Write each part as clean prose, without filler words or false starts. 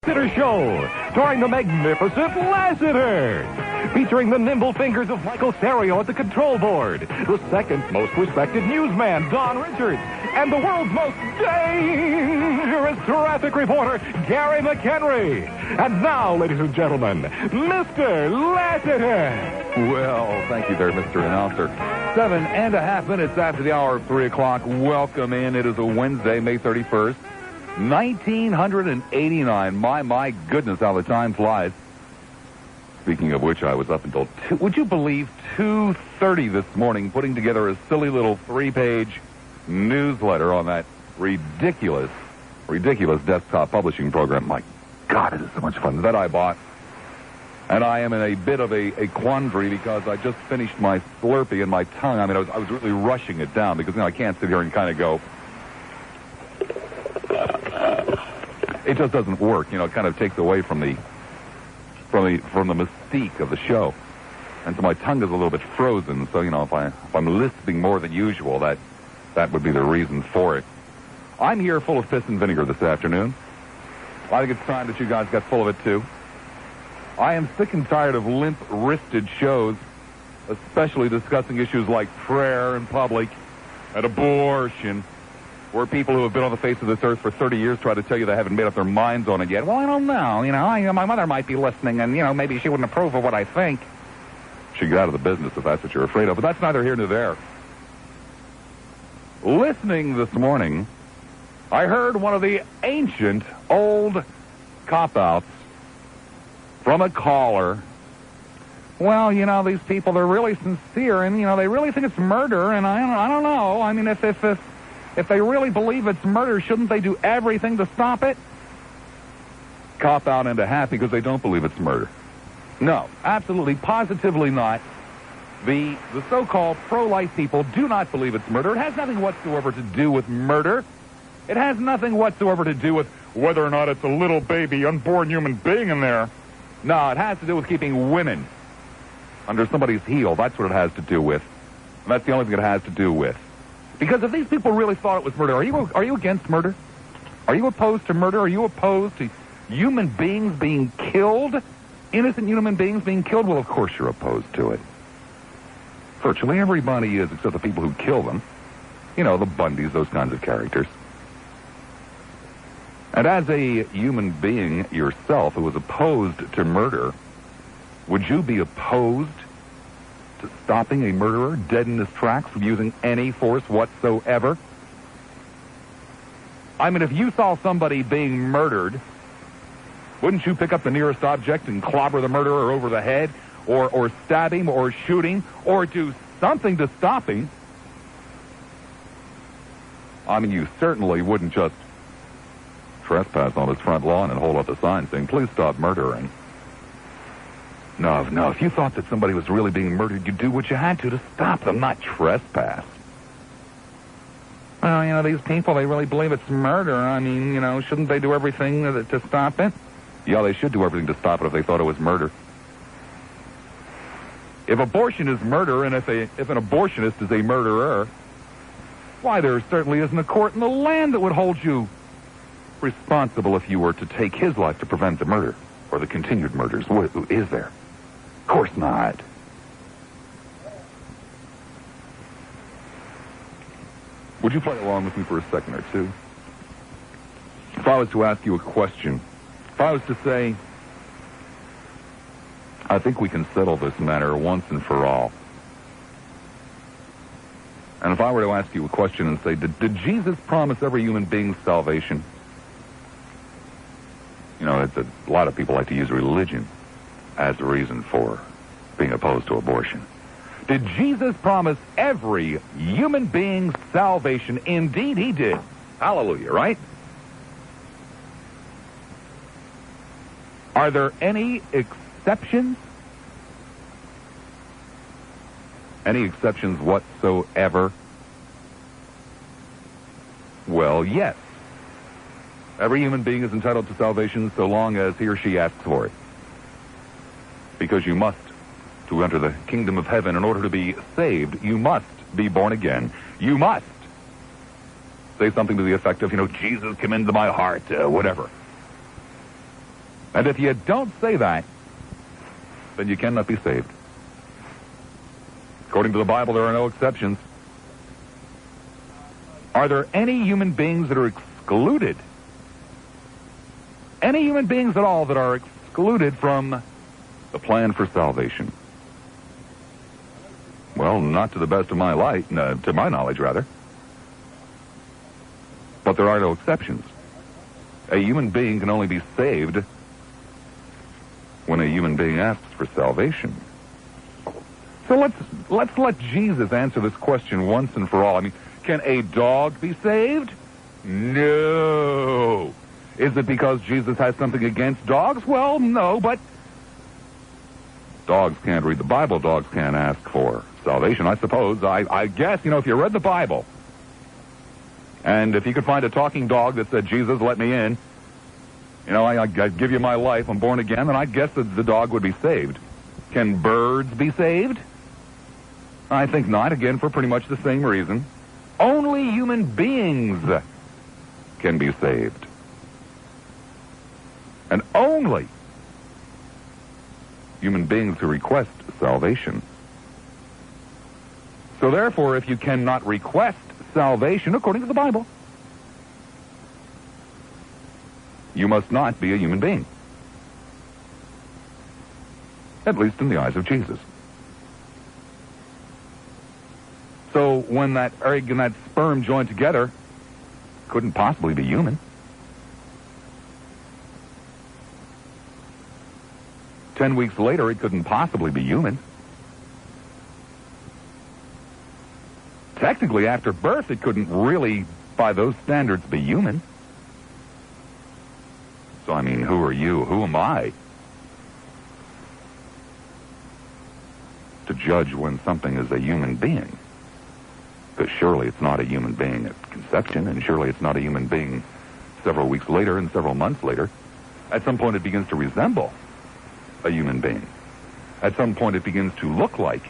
Lassiter Show, starring the magnificent Lassiter, featuring the nimble fingers of Michael Serio at the control board, the second most respected newsman, Don Richards, and the world's most dangerous traffic reporter, Gary McHenry. And now, ladies and gentlemen, Mr. Lassiter. Well, thank you there, Mr. Announcer. 7.5 minutes after the hour of 3 o'clock. Welcome in. It is a Wednesday, May 31st, 1989. My goodness, how the time flies. Speaking of which, I was up until 2:30 this morning putting together a silly little 3-page newsletter on that ridiculous desktop publishing program. My God, it is so much fun that I bought. And I am in a bit of a quandary because I just finished my Slurpee and my tongue. I mean, I was really rushing it down because, I can't sit here and kind of go. It just doesn't work. It kind of takes away from the mystique of the show. And so my tongue is a little bit frozen. So, if I'm lisping more than usual, that would be the reason for it. I'm here full of piss and vinegar this afternoon. I think it's time that you guys got full of it, too. I am sick and tired of limp-wristed shows, especially discussing issues like prayer in public and abortion, where people who have been on the face of this earth for 30 years try to tell you they haven't made up their minds on it yet. Well, I don't know. My mother might be listening, and, maybe she wouldn't approve of what I think. She'd get out of the business if that's what you're afraid of, but that's neither here nor there. Listening this morning, I heard one of the ancient old cop-outs from a caller. Well, these people, they're really sincere, and, they really think it's murder, and I don't know. I mean, if they really believe it's murder, shouldn't they do everything to stop it? Cop out into half because they don't believe it's murder. No, absolutely, positively not. The so-called pro-life people do not believe it's murder. It has nothing whatsoever to do with murder. It has nothing whatsoever to do with whether or not it's a little baby, unborn human being in there. No, it has to do with keeping women under somebody's heel. That's what it has to do with. And that's the only thing it has to do with. Because if these people really thought it was murder, are you against murder? Are you opposed to murder? Are you opposed to human beings being killed? Innocent human beings being killed? Well, of course you're opposed to it. Virtually everybody is, except the people who kill them. The Bundys, those kinds of characters. And as a human being yourself who is opposed to murder, would you be opposed to stopping a murderer dead in his tracks from using any force whatsoever? I mean, if you saw somebody being murdered, wouldn't you pick up the nearest object and clobber the murderer over the head, or stab him, or shoot him, or do something to stop him? I mean, you certainly wouldn't just trespass on his front lawn and hold up a sign saying, "Please stop murdering." No, if you thought that somebody was really being murdered, you'd do what you had to stop them, not trespass. Well, these people, they really believe it's murder. I mean, shouldn't they do everything to stop it? Yeah, they should do everything to stop it if they thought it was murder. If abortion is murder, and if an abortionist is a murderer, why, there certainly isn't a court in the land that would hold you responsible if you were to take his life to prevent the murder or the continued murders. Is there? Of course not. Would you play along with me for a second or two? If I was to ask you a question, if I was to say, I think we can settle this matter once and for all. And if I were to ask you a question and say, did Jesus promise every human being salvation? A lot of people like to use religion as a reason for being opposed to abortion. Did Jesus promise every human being salvation? Indeed, he did. Hallelujah, right? Are there any exceptions? Any exceptions whatsoever? Well, yes. Every human being is entitled to salvation so long as he or she asks for it. Because you must, to enter the kingdom of heaven, in order to be saved, you must be born again. You must say something to the effect of, Jesus, come into my heart, whatever. And if you don't say that, then you cannot be saved. According to the Bible, there are no exceptions. Are there any human beings that are excluded? Any human beings at all that are excluded from the plan for salvation? Well, not to the best of my light, to my knowledge, rather. But there are no exceptions. A human being can only be saved when a human being asks for salvation. So let's let Jesus answer this question once and for all. I mean, can a dog be saved? No. Is it because Jesus has something against dogs? Well, no, but dogs can't read the Bible. Dogs can't ask for salvation, I suppose. I guess, if you read the Bible, and if you could find a talking dog that said, Jesus, let me in, I give you my life, I'm born again, then I guess that the dog would be saved. Can birds be saved? I think not, again, for pretty much the same reason. Only human beings can be saved. And only human beings who request salvation. So therefore, if you cannot request salvation according to the Bible, you must not be a human being. At least in the eyes of Jesus. So when that egg and that sperm joined together, couldn't possibly be human. 10 weeks later, it couldn't possibly be human. Technically, after birth, it couldn't really, by those standards, be human. So, I mean, who are you? Who am I to judge when something is a human being? Because surely it's not a human being at conception, and surely it's not a human being several weeks later and several months later. At some point, it begins to resemble a human being. At some point, it begins to look like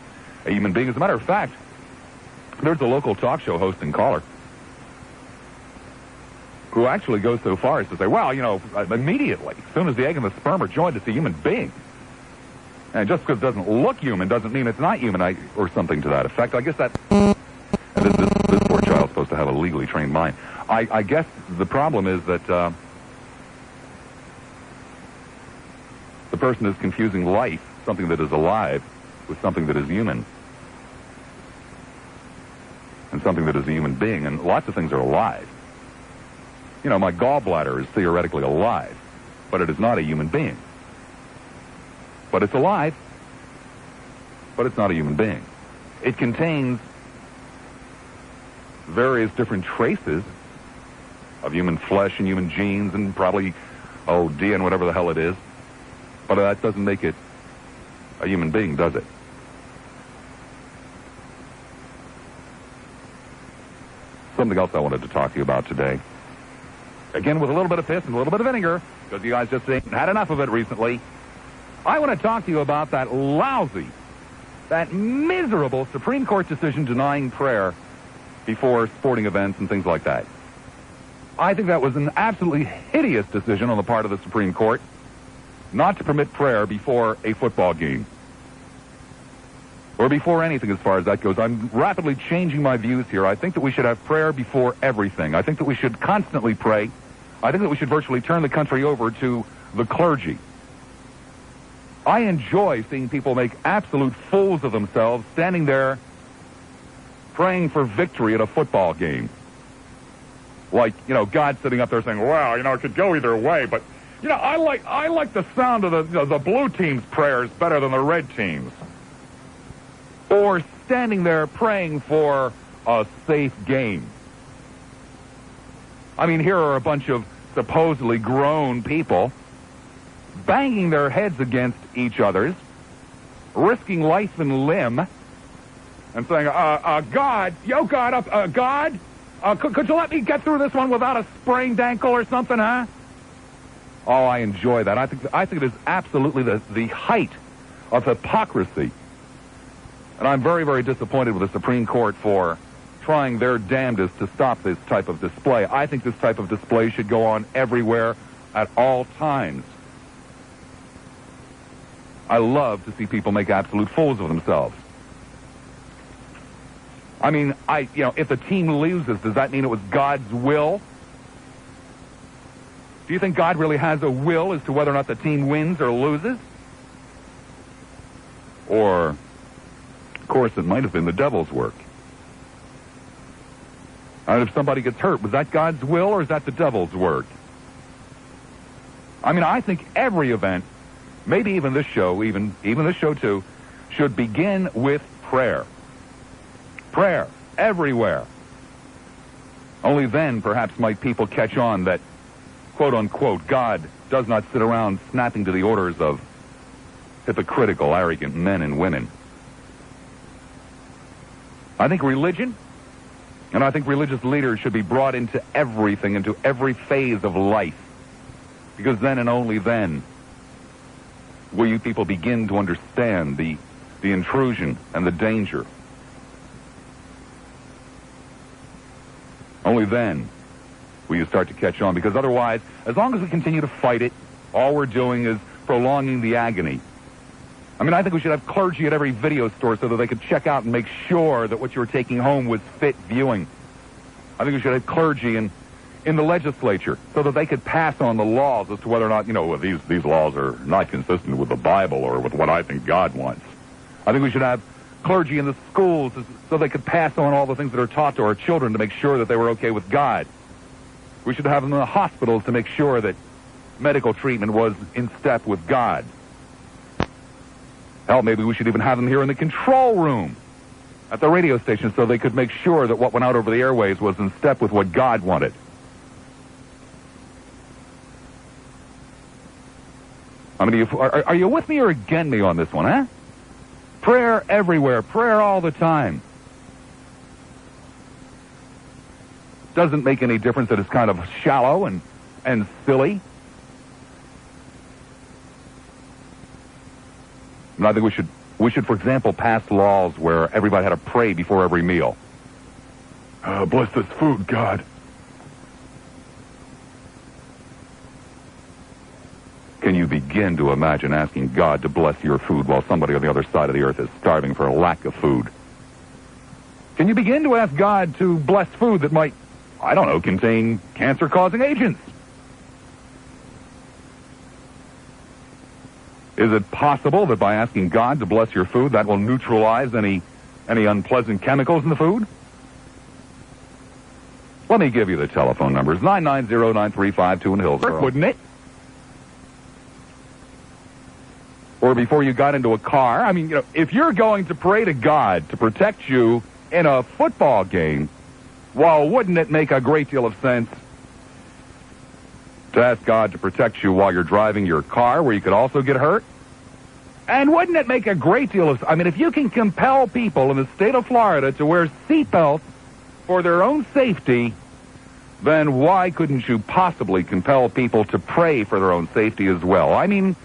a human being. As a matter of fact, there's a local talk show host and caller who actually goes so far as to say, well, immediately, as soon as the egg and the sperm are joined, it's a human being. And just because it doesn't look human doesn't mean it's not human, or something to that effect. I guess that... And this poor child's supposed to have a legally trained mind. I guess the problem is that the person is confusing life, something that is alive, with something that is human. And something that is a human being. And lots of things are alive. My gallbladder is theoretically alive, but it is not a human being. But it's alive, but it's not a human being. It contains various different traces of human flesh and human genes and probably, DNA, whatever the hell it is. But that doesn't make it a human being, does it? Something else I wanted to talk to you about today. Again, with a little bit of piss and a little bit of vinegar, because you guys just had enough of it recently. I want to talk to you about that lousy, that miserable Supreme Court decision denying prayer before sporting events and things like that. I think that was an absolutely hideous decision on the part of the Supreme Court not to permit prayer before a football game. Or before anything as far as that goes. I'm rapidly changing my views here. I think that we should have prayer before everything. I think that we should constantly pray. I think that we should virtually turn the country over to the clergy. I enjoy seeing people make absolute fools of themselves standing there praying for victory at a football game. Like, God sitting up there saying, well, it could go either way, but, I like the sound of the blue team's prayers better than the red team's. Or standing there praying for a safe game. I mean, here are a bunch of supposedly grown people banging their heads against each other's, risking life and limb, and saying, God, God, could you let me get through this one without a sprained ankle or something, huh? Oh, I enjoy that. I think it is absolutely the height of hypocrisy. And I'm very, very disappointed with the Supreme Court for trying their damnedest to stop this type of display. I think this type of display should go on everywhere at all times. I love to see people make absolute fools of themselves. I mean, if the team loses, does that mean it was God's will? Do you think God really has a will as to whether or not the team wins or loses? Or, of course, it might have been the devil's work. And if somebody gets hurt, was that God's will or is that the devil's work? I mean, I think every event, maybe even this show, even this show too, should begin with prayer. Prayer, everywhere. Only then, perhaps, might people catch on that, quote-unquote, God does not sit around snapping to the orders of hypocritical, arrogant men and women. I think religion, and I think religious leaders should be brought into everything, into every phase of life. Because then and only then will you people begin to understand the intrusion and the danger. Only then will you start to catch on. Because otherwise, as long as we continue to fight it, all we're doing is prolonging the agony. I mean, I think we should have clergy at every video store so that they could check out and make sure that what you were taking home was fit viewing. I think we should have clergy in the legislature so that they could pass on the laws as to whether or not, these laws are not consistent with the Bible or with what I think God wants. I think we should have clergy in the schools so they could pass on all the things that are taught to our children to make sure that they were okay with God. We should have them in the hospitals to make sure that medical treatment was in step with God. Hell, maybe we should even have them here in the control room at the radio station so they could make sure that what went out over the airways was in step with what God wanted. I mean, are you with me or against me on this one, huh? Prayer everywhere, prayer all the time. Doesn't make any difference that it's kind of shallow and silly. And I think we should, for example, pass laws where everybody had to pray before every meal. Bless this food, God. Can you begin to imagine asking God to bless your food while somebody on the other side of the earth is starving for a lack of food? Can you begin to ask God to bless food that might, contain cancer-causing agents? Is it possible that by asking God to bless your food, that will neutralize any unpleasant chemicals in the food? Let me give you the telephone numbers. 990-9352 in Hillsborough. Wouldn't it? Or before you got into a car. I mean, if you're going to pray to God to protect you in a football game, well, wouldn't it make a great deal of sense to ask God to protect you while you're driving your car where you could also get hurt? And wouldn't it make a great deal of... I mean, if you can compel people in the state of Florida to wear seatbelts for their own safety, then why couldn't you possibly compel people to pray for their own safety as well? I mean,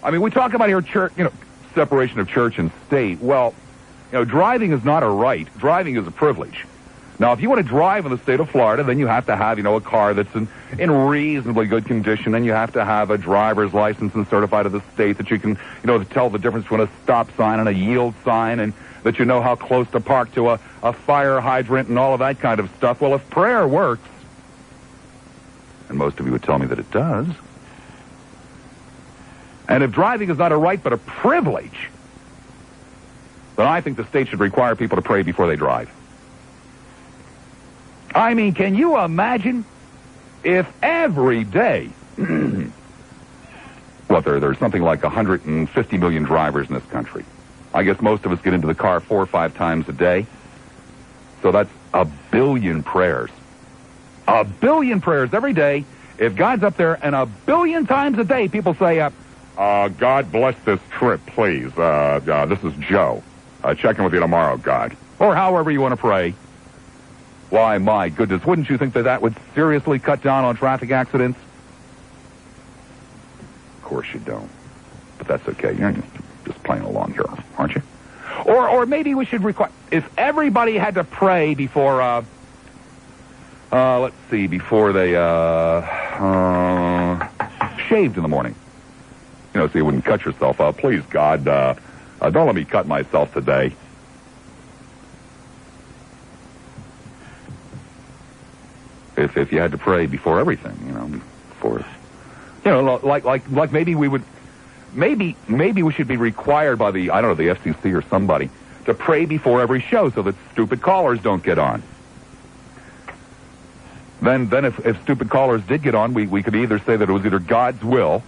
we talk about here church, separation of church and state. Well, driving is not a right. Driving is a privilege. Now, if you want to drive in the state of Florida, then you have to have, a car that's in reasonably good condition, and you have to have a driver's license and certified to the state that you can, tell the difference between a stop sign and a yield sign, and that you know how close to park to a fire hydrant and all of that kind of stuff. Well, if prayer works, and most of you would tell me that it does, and if driving is not a right but a privilege, then I think the state should require people to pray before they drive. I mean, can you imagine if every day, there's something like 150 million drivers in this country. I guess most of us get into the car 4 or 5 times a day. So that's 1 billion prayers. 1 billion prayers every day. If God's up there and 1 billion times a day, people say, God bless this trip, please. This is Joe. Check in with you tomorrow, God. Or however you want to pray. Why, my goodness, wouldn't you think that would seriously cut down on traffic accidents? Of course you don't. But that's okay. You're just playing along here, aren't you? Or maybe we should require... If everybody had to pray before, before they, shaved in the morning. so you wouldn't cut yourself. Please, God, don't let me cut myself today. If you had to pray before everything, before, like maybe we would, maybe we should be required by the FCC or somebody to pray before every show so that stupid callers don't get on. Then if stupid callers did get on, we could either say that it was either God's will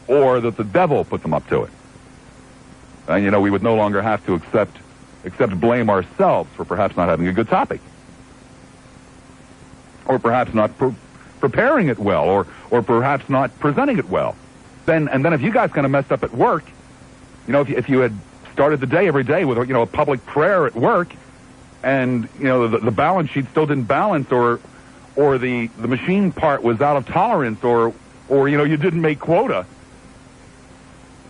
or that the devil put them up to it. And, we would no longer have to accept blame ourselves for perhaps not having a good topic. Or perhaps not preparing it well, or perhaps not presenting it well. Then if you guys kind of messed up at work, if you had started the day every day with, a public prayer at work, and, the balance sheet still didn't balance, or the machine part was out of tolerance, or you didn't make quota,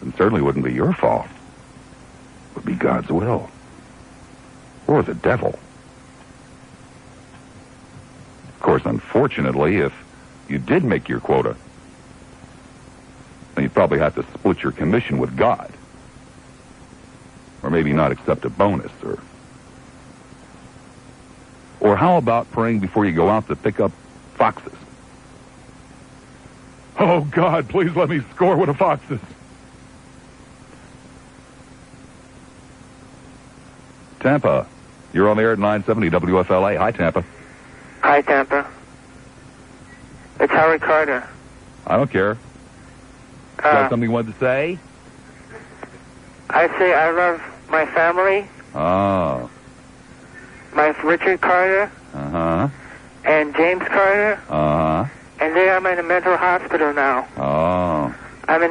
then certainly wouldn't be your fault. It would be God's will. Or the devil. Of course, unfortunately, if you did make your quota, then you'd probably have to split your commission with God. Or maybe not accept a bonus, or how about praying before you go out to pick up foxes? Oh, God, please let me score with the foxes. Tampa, you're on the air at 970 WFLA. Hi, Tampa. Hi, Tampa. It's Howard Carter. I don't care. Got something you wanted to say? I say I love my family. Oh. My Richard Carter. Uh-huh. And James Carter. Uh-huh. And I'm in a mental hospital now. Oh. I'm in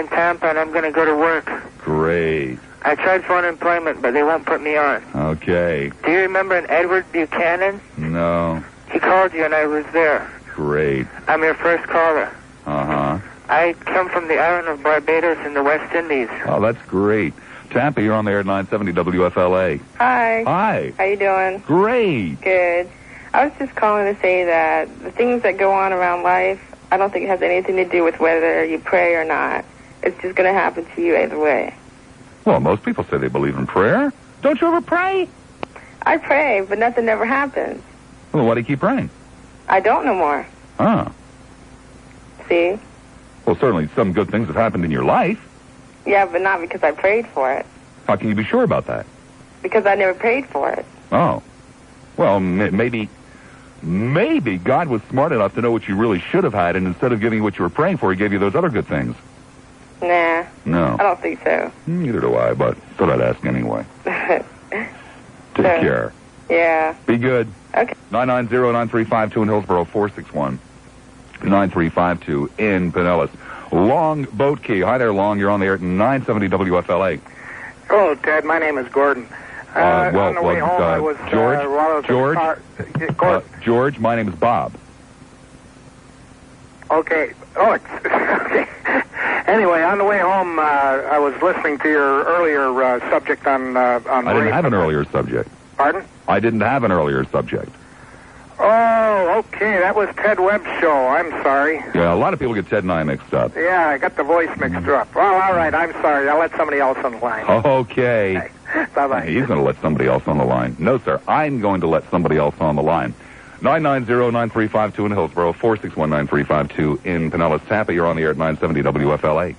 Tampa, and I'm going to go to work. Great. I tried for unemployment, but they won't put me on. Okay. Do you remember an Edward Buchanan? No. He called you, and I was there. Great. I'm your first caller. Uh-huh. I come from the island of Barbados in the West Indies. Oh, that's great. Tampa, you're on the air at 970 WFLA. Hi. Hi. How you doing? Great. Good. I was just calling to say that the things that go on around life, I don't think it has anything to do with whether you pray or not. It's just going to happen to you either way. Well, most people say they believe in prayer. Don't you ever pray? I pray, but nothing ever happens. Well, why do you keep praying? I don't no more. Oh. See? Well, certainly some good things have happened in your life. Yeah, but not because I prayed for it. How can you be sure about that? Because I never prayed for it. Oh. Well, maybe God was smart enough to know what you really should have had, and instead of giving you what you were praying for, he gave you those other good things. Nah. No. I don't think so. Neither do I, but thought I'd ask anyway. Take care. Yeah. Be good. Okay. 990-9352 in Hillsborough, 461-9352 in Pinellas. Long Boat Key. Hi there, Long. You're on the air at 970 WFLA. Hello, Ted. My name is Gordon. On the way home, I was... George, my name is Bob. Okay. Oh, okay. Anyway, on the way home, I was listening to your earlier subject on I didn't have an earlier subject. Pardon? I didn't have an earlier subject. Oh, okay. That was Ted Webb's show. I'm sorry. Yeah, a lot of people get Ted and I mixed up. Yeah, I got the voice mixed up. Well, all right. I'm sorry. I'll let somebody else on the line. Okay. Bye-bye. He's going to let somebody else on the line. No, sir. I'm going to let somebody else on the line. 990-9352 in Hillsborough, 461-9352 in Pinellas. Tampa, you're on the air at 970 WFLA.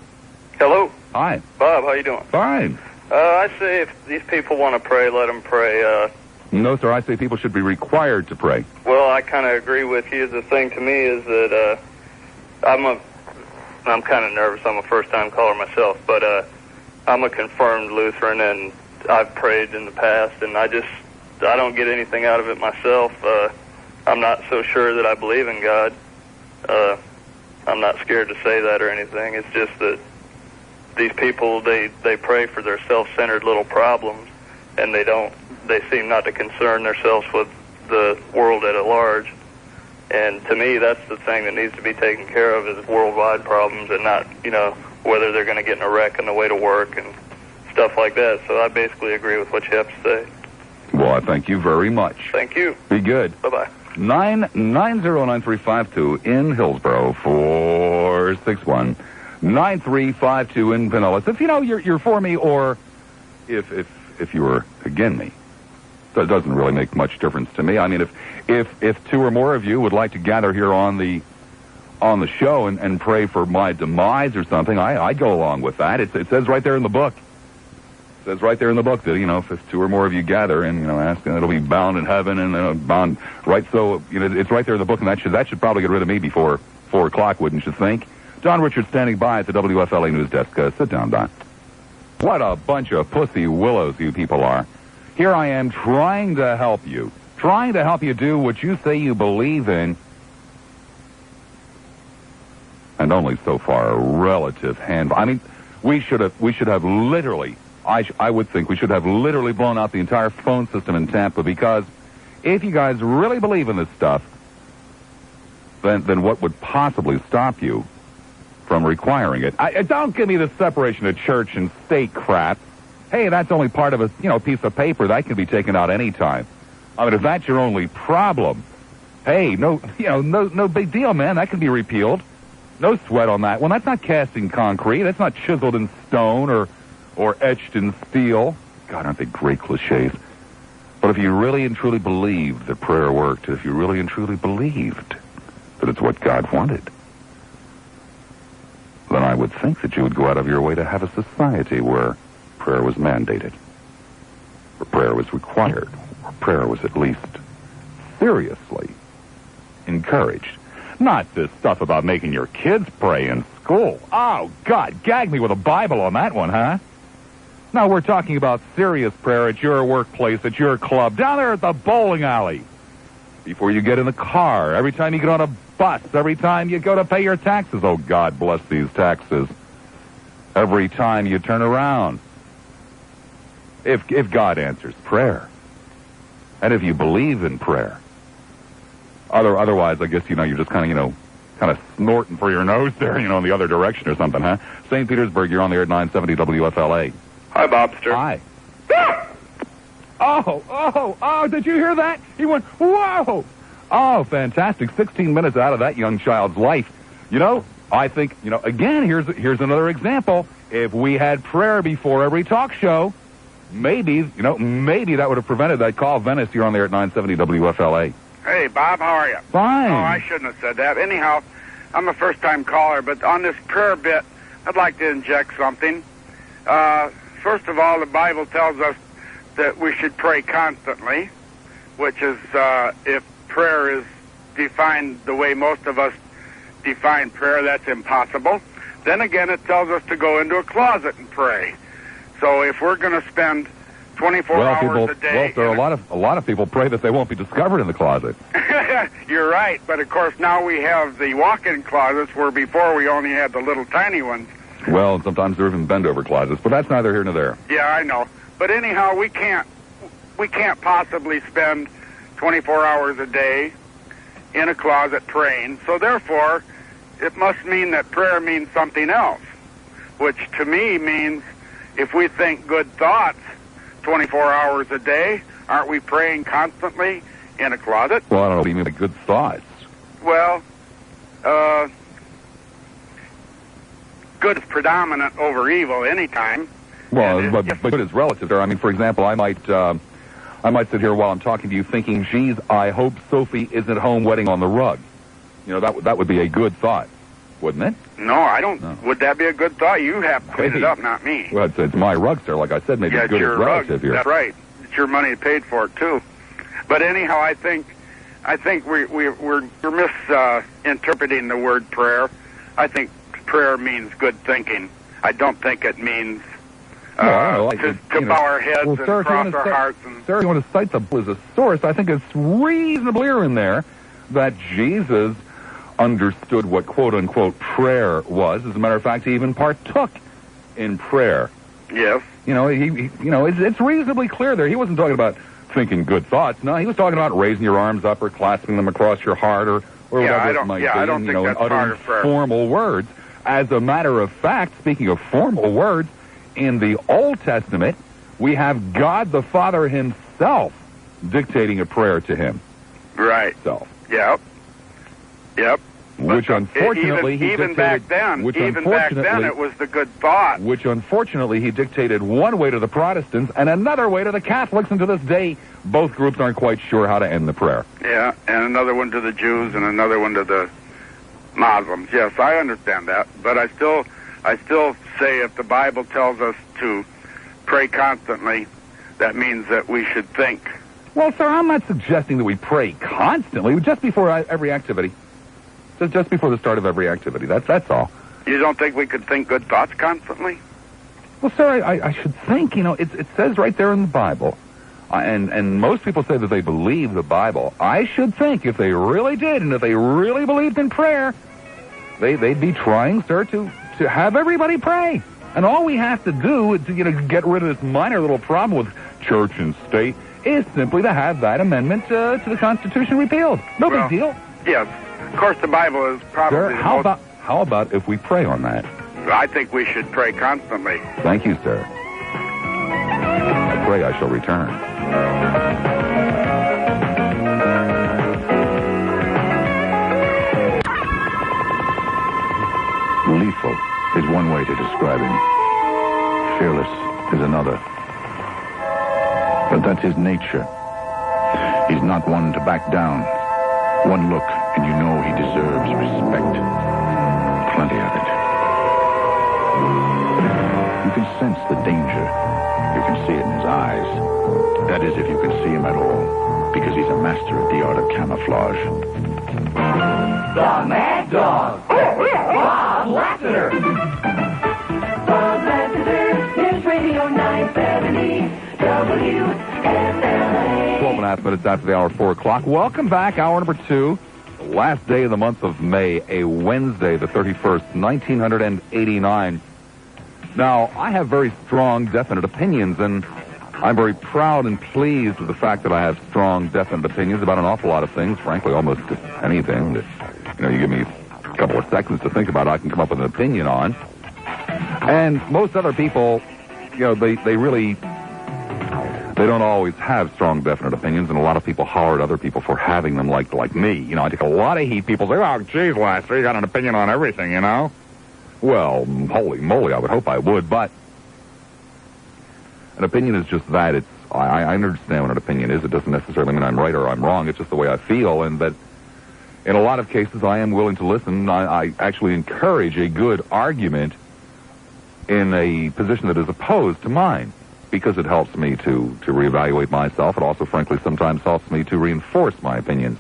Hello. Hi. Bob, how you doing? Fine. I say if these people want to pray, let them pray. No, sir. I say people should be required to pray. Well, I kind of agree with you. The thing to me is that I'm kind of nervous. I'm a first-time caller myself, but I'm a confirmed Lutheran, and I've prayed in the past, and I don't get anything out of it myself. I'm not so sure that I believe in God. I'm not scared to say that or anything. It's just that these people, they pray for their self-centered little problems, and they seem not to concern themselves with the world at large. And to me, that's the thing that needs to be taken care of is worldwide problems, and not, whether they're going to get in a wreck on the way to work and stuff like that. So I basically agree with what you have to say. Well, I thank you very much. Thank you. Be good. Bye-bye. 990-9352 in Hillsborough, 461 9352 in Pinellas. If you know you're for me, or if you were against me, that doesn't really make much difference to me. I mean, if two or more of you would like to gather here on the show and pray for my demise or something, I'd go along with that. It says right there in the book. It says right there in the book that, if two or more of you gather and, ask, and it'll be bound in heaven and bound, right? So, it's right there in the book, and that should probably get rid of me before 4 o'clock, wouldn't you think? Don Richards standing by at the WFLA news desk. Sit down, Don. What a bunch of pussy willows you people are. Here I am trying to help you do what you say you believe in, and only so far a relative handful. I mean, we should have literally, I would think we should have literally blown out the entire phone system in Tampa, because if you guys really believe in this stuff, then what would possibly stop you from requiring it? Don't give me the separation of church and state crap. Hey, that's only part of a piece of paper that can be taken out any time. I mean, if that's your only problem, hey, no big deal, man. That can be repealed. No sweat on that one. That's not cast in concrete. That's not chiseled in stone or etched in steel. God, aren't they great cliches? But if you really and truly believed that prayer worked, if you really and truly believed that it's what God wanted, then I would think that you would go out of your way to have a society where prayer was mandated, where prayer was required, where prayer was at least seriously encouraged. Not this stuff about making your kids pray in school. Oh, God, gag me with a Bible on that one, huh? No, we're talking about serious prayer at your workplace, at your club, down there at the bowling alley. Before you get in the car, every time you get on a bus, every time you go to pay your taxes. Oh, God bless these taxes. Every time you turn around. If God answers prayer, and if you believe in prayer, otherwise, I guess, you're just kind of snorting for your nose there, in the other direction or something, huh? St. Petersburg, you're on the air at 970 WFLA. Hi, Bobster. Hi. Oh, did you hear that? He went, whoa! Oh, fantastic. 16 minutes out of that young child's life. I think, again, here's another example. If we had prayer before every talk show, maybe that would have prevented that call. Venice, you're on there at 970 WFLA. Hey, Bob, how are you? Fine. Oh, I shouldn't have said that. Anyhow, I'm a first-time caller, but on this prayer bit, I'd like to inject something. First of all, the Bible tells us that we should pray constantly, which is, if prayer is defined the way most of us define prayer, that's impossible. Then again, it tells us to go into a closet and pray. So if we're going to spend 24 hours a day... Well, there are a lot of people pray that they won't be discovered in the closet. You're right, but of course now we have the walk-in closets, where before we only had the little tiny ones. Well, sometimes they're even bend-over closets, but that's neither here nor there. Yeah, I know. But anyhow, we can't possibly spend 24 hours a day in a closet praying. So therefore, it must mean that prayer means something else, which to me means if we think good thoughts 24 hours a day, aren't we praying constantly in a closet? Well, I don't know what you mean by good thoughts. Well, good is predominant over evil anytime. Well, but good is relative there. I mean, for example, I might sit here while I'm talking to you thinking, geez, I hope Sophie isn't home wetting on the rug. That would be a good thought, wouldn't it? No, I don't. No. Would that be a good thought? You have to clean it up, not me. Well, it's my rug, sir. Like I said, maybe good is relative here. That's right. It's your money paid for it, too. But anyhow, I think we're misinterpreting the word prayer. I think prayer means good thinking. I don't think it means to bow our heads and cross our hearts. Sir, you want to cite the as a source? I think it's reasonably clear in there that Jesus understood what quote-unquote prayer was. As a matter of fact, he even partook in prayer. Yes. It's reasonably clear there. He wasn't talking about thinking good thoughts. No, he was talking about raising your arms up or clasping them across your heart or whatever it might be. I don't think that's part of prayer. Formal words. As a matter of fact, speaking of formal words, in the Old Testament, we have God the Father himself dictating a prayer to him. Right. So. Yep. Which unfortunately he even dictated, back then, it was the good thought. Which unfortunately he dictated one way to the Protestants and another way to the Catholics, and to this day, both groups aren't quite sure how to end the prayer. Yeah, and another one to the Jews and another one to the Muslims. Yes, I understand that, but I still say if the Bible tells us to pray constantly, that means that we should think. Well, sir, I'm not suggesting that we pray constantly, just before every activity. Just before the start of every activity. That's all. You don't think we could think good thoughts constantly? Well, sir, I should think, it says right there in the Bible, and most people say that they believe the Bible. I should think if they really did, and if they really believed in prayer, they'd be trying, sir, to have everybody pray. And all we have to do to, get rid of this minor little problem with church and state is simply to have that amendment to the Constitution repealed. No big deal. Yes. Of course, the Bible is probably sir, how about if we pray on that? I think we should pray constantly. Thank you, sir. I pray I shall return. Lethal is one way to describe him. Fearless is another. But that's his nature. He's not one to back down. One look, and you know he deserves respect. Plenty of it. You can sense the danger. You can see it in his eyes. That is, if you can see him at all, because he's a master of the art of camouflage. The Mad Dog, Bob Lassiter. Bob Lassiter, News Radio 970, WFLA. 12.5 minutes after the hour, 4 o'clock. Welcome back, hour number 2. The last day of the month of May, a Wednesday, the 31st, 1989. Now, I have very strong, definite opinions, and I'm very proud and pleased with the fact that I have strong, definite opinions about an awful lot of things, frankly, almost anything that, you give me a couple of seconds to think about it, I can come up with an opinion on. And most other people, they don't always have strong, definite opinions, and a lot of people holler at other people for having them, like me. I take a lot of heat. People say, oh, geez, Lassiter, you got an opinion on everything, Well, holy moly, I would hope I would, but an opinion is just that. I understand what an opinion is. It doesn't necessarily mean I'm right or I'm wrong. It's just the way I feel, and that in a lot of cases I am willing to listen. I actually encourage a good argument in a position that is opposed to mine, because it helps me to reevaluate myself. It also, frankly, sometimes helps me to reinforce my opinions.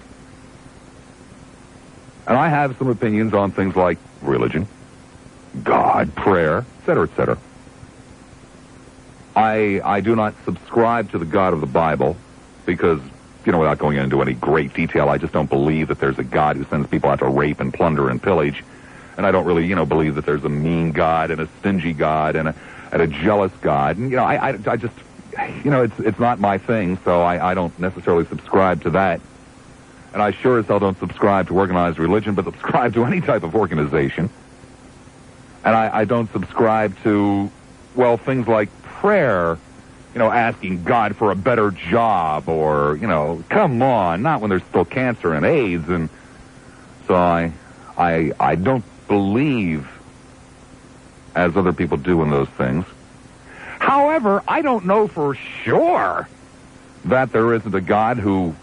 And I have some opinions on things like religion, God, prayer, etc., etc. I do not subscribe to the God of the Bible because, without going into any great detail, I just don't believe that there's a God who sends people out to rape and plunder and pillage. And I don't really, believe that there's a mean God and a stingy God and a jealous God. And, I just, it's not my thing, so I don't necessarily subscribe to that. And I sure as hell don't subscribe to organized religion, but subscribe to any type of organization. And I don't subscribe to, things like prayer, asking God for a better job or, come on, not when there's still cancer and AIDS. And so I don't believe, as other people do, in those things. However, I don't know for sure that there isn't a God who,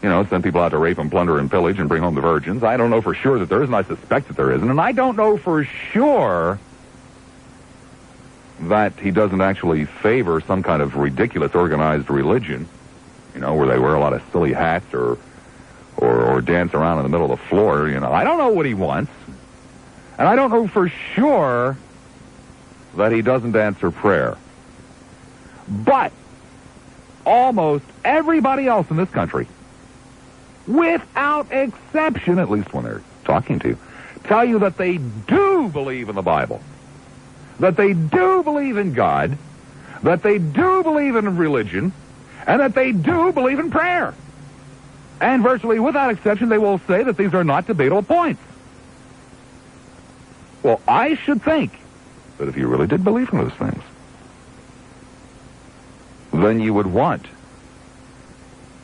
send people out to rape and plunder and pillage and bring home the virgins. I don't know for sure that there isn't. I suspect that there isn't. And I don't know for sure that he doesn't actually favor some kind of ridiculous organized religion, where they wear a lot of silly hats or dance around in the middle of the floor. I don't know what he wants. And I don't know for sure that he doesn't answer prayer. But almost everybody else in this country, without exception, at least when they're talking to you, tell you that they do believe in the Bible, that they do believe in God, that they do believe in religion, and that they do believe in prayer. And virtually without exception, they will say that these are not debatable points. Well, I should think that if you really did believe in those things, then you would want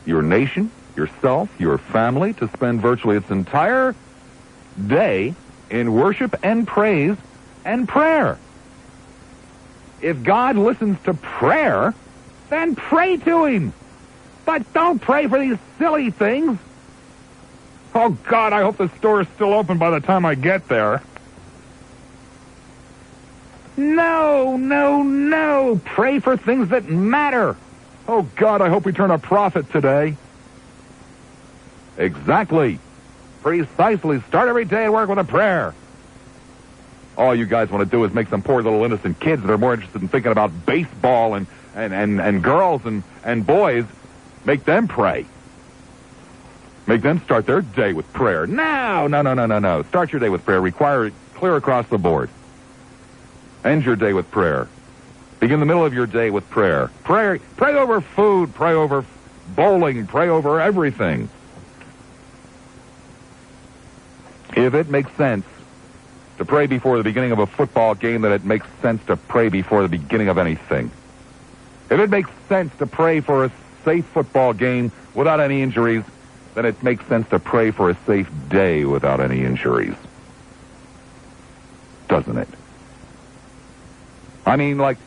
your nation, yourself, your family to spend virtually its entire day in worship and praise and prayer. If God listens to prayer, then pray to him. But don't pray for these silly things. Oh, God, I hope the store is still open by the time I get there. No, no, no. Pray for things that matter. Oh, God, I hope we turn a profit today. Exactly. Precisely. Start every day at work with a prayer. All you guys want to do is make some poor little innocent kids that are more interested in thinking about baseball and girls and boys, make them pray. Make them start their day with prayer. No. Start your day with prayer. Require it clear across the board. End your day with prayer. Begin the middle of your day with prayer. Pray over food. Pray over bowling. Pray over everything. If it makes sense to pray before the beginning of a football game, then it makes sense to pray before the beginning of anything. If it makes sense to pray for a safe football game without any injuries, then it makes sense to pray for a safe day without any injuries. Doesn't it? I mean, like,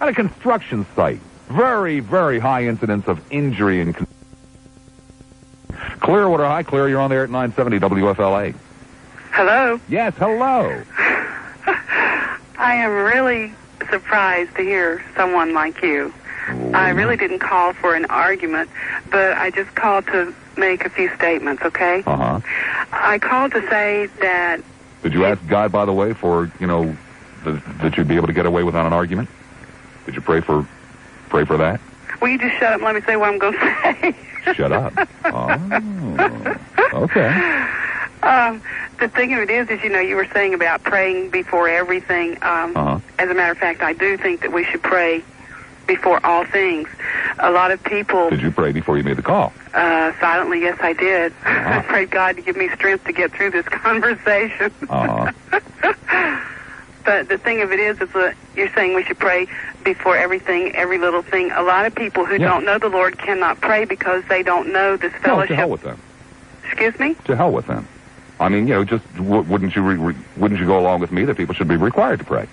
at a construction site, very, very high incidence of injury and Clearwater. Hi, Clear. You're on the air at 970 WFLA. Hello. Yes, hello. I am really surprised to hear someone like you. I really didn't call for an argument, but I just called to make a few statements, okay? Uh-huh. I called to say that... Did you ask God, by the way, for, that you'd be able to get away without an argument? Did you pray for that? Will you just shut up and let me say what I'm going to say? Shut up. Oh, okay. The thing of it is, you were saying about praying before everything. As a matter of fact, I do think that we should pray before all things. A lot of people... Did you pray before you made the call? Silently, yes, I did. I prayed God to give me strength to get through this conversation. But the thing of it is you're saying we should pray before everything, every little thing. A lot of people who don't know the Lord cannot pray because they don't know this fellowship. No, to hell with them. Excuse me? To hell with them. I mean, just wouldn't you go along with me that people should be required to pray?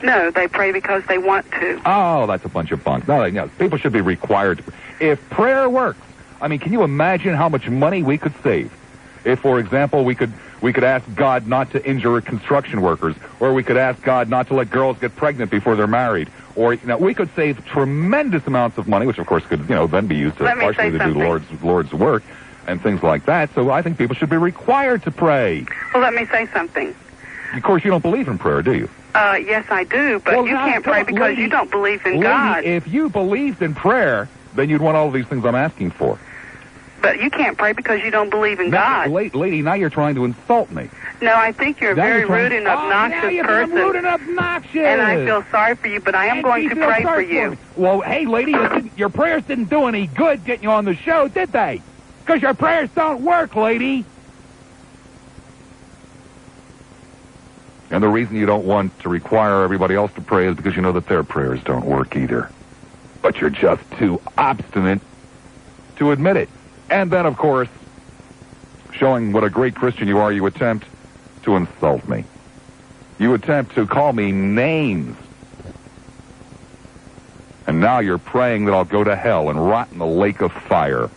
No, they pray because they want to. Oh, that's a bunch of bunk. No, people should be required to pray. If prayer works, I mean, can you imagine how much money we could save? If, for example, we could ask God not to injure construction workers, or we could ask God not to let girls get pregnant before they're married, or we could save tremendous amounts of money, which of course could then be used to partially to do Lord's work and things like that. So I think people should be required to pray. Well, let me say something. Of course, you don't believe in prayer, do you? Yes, I do, but you can't pray because you don't believe in God. If you believed in prayer, then you'd want all of these things I'm asking for. But you can't pray because you don't believe in God. Lady, now you're trying to insult me. No, I think you're a very rude and obnoxious person. Rude and obnoxious. And I feel sorry for you, but I am going to pray for you. Well, hey, lady, your prayers didn't do any good getting you on the show, did they? Because your prayers don't work, lady. And the reason you don't want to require everybody else to pray is because you know that their prayers don't work either. But you're just too obstinate to admit it. And then, of course, showing what a great Christian you are, you attempt to insult me. You attempt to call me names. And now you're praying that I'll go to hell and rot in the lake of fire.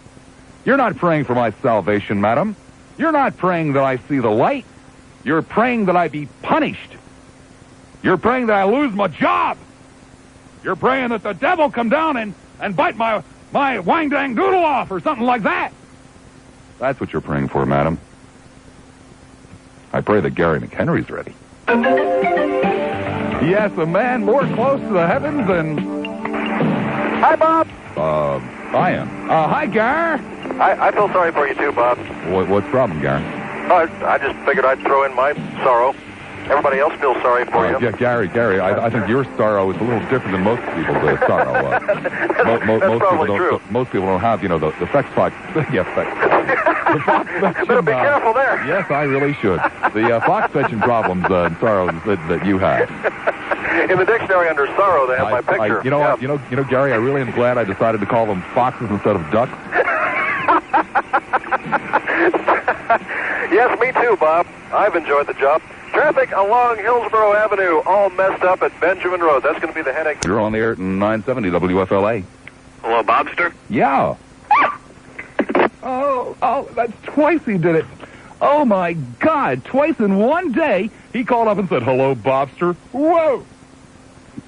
You're not praying for my salvation, madam. You're not praying that I see the light. You're praying that I be punished. You're praying that I lose my job. You're praying that the devil come down and bite my wang-dang doodle off or something like that. That's what you're praying for, madam. I pray that Gary McHenry's ready. Yes, a man more close to the heavens than... Hi, Bob. I am. Hi, Gar. I feel sorry for you, too, Bob. What's the problem, Gar? I just figured I'd throw in my sorrow. Everybody else feels sorry for you. Yeah, Gary, I think your sorrow is a little different than most people's sorrow. Most people don't have, the sex fox. Yeah, the fox fetching. Better be careful there. Yes, I really should. The fox fetching problems and sorrows that you have. In the dictionary under sorrow, they have my picture. You know, Gary, I really am glad I decided to call them foxes instead of ducks. Yes, me too, Bob. I've enjoyed the job. Traffic along Hillsborough Avenue, all messed up at Benjamin Road. That's going to be the headache. You're on the air at 970 WFLA. Hello, Bobster? Yeah. Oh, that's twice he did it. Oh, my God. Twice in one day, he called up and said, hello, Bobster. Whoa.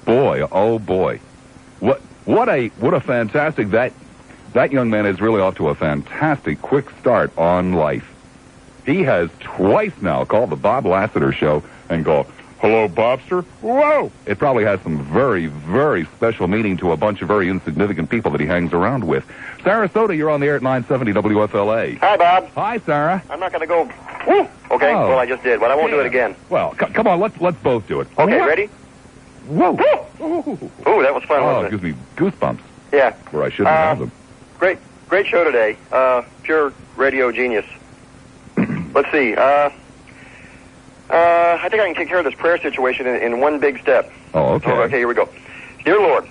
Boy, oh, boy. What a fantastic, that young man is really off to a fantastic quick start on life. He has twice now called the Bob Lassiter Show and go, hello, Bobster. Whoa. It probably has some very, very special meaning to a bunch of very insignificant people that he hangs around with. Sarasota, you're on the air at 970 WFLA. Hi, Bob. Hi, Sarah. I'm not going to go, woo, okay? Oh. Well, I just did, but I won't do it again. Well, come on, let's both do it. Okay, ready? Whoa. Ooh, that was fun, Oh, wasn't it it? gives me goosebumps. Yeah. Where I shouldn't have them. Great show today. Pure radio genius. Let's see. I think I can take care of this prayer situation in one big step. Oh, okay. Okay, here we go. Dear Lord,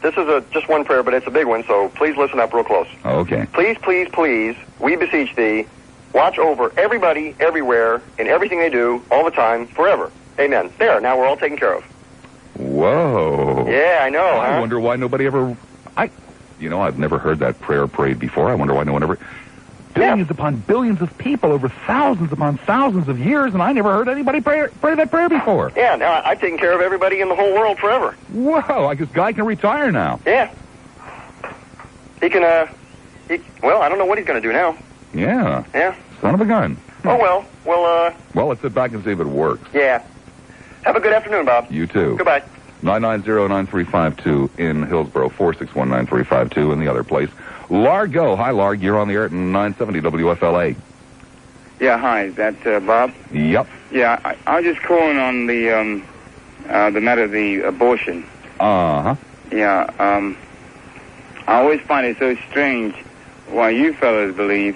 this is just one prayer, but it's a big one, so please listen up real close. Oh, okay. Please, please, please, we beseech thee, watch over everybody, everywhere, in everything they do, all the time, forever. Amen. There, now we're all taken care of. Whoa. Yeah, I know, I huh? wonder why nobody ever... I've never heard that prayer prayed before. I wonder why no one ever... Billions upon billions of people over thousands upon thousands of years, and I never heard anybody pray that prayer before. Yeah, now I've taken care of everybody in the whole world forever. Whoa, I guess guy can retire now. Yeah. He can, well, I don't know what he's going to do now. Yeah. Yeah. Son of a gun. Oh, well. Well, let's sit back and see if it works. Yeah. Have a good afternoon, Bob. You too. Goodbye. 990-9352 in Hillsborough, 461-9352 in the other place. Largo. Hi, Larg. You're on the air at 970 WFLA. Yeah, hi. Is that Bob? Yep. Yeah, I was just calling on the matter of the abortion. Uh-huh. Yeah, I always find it so strange why you fellas believe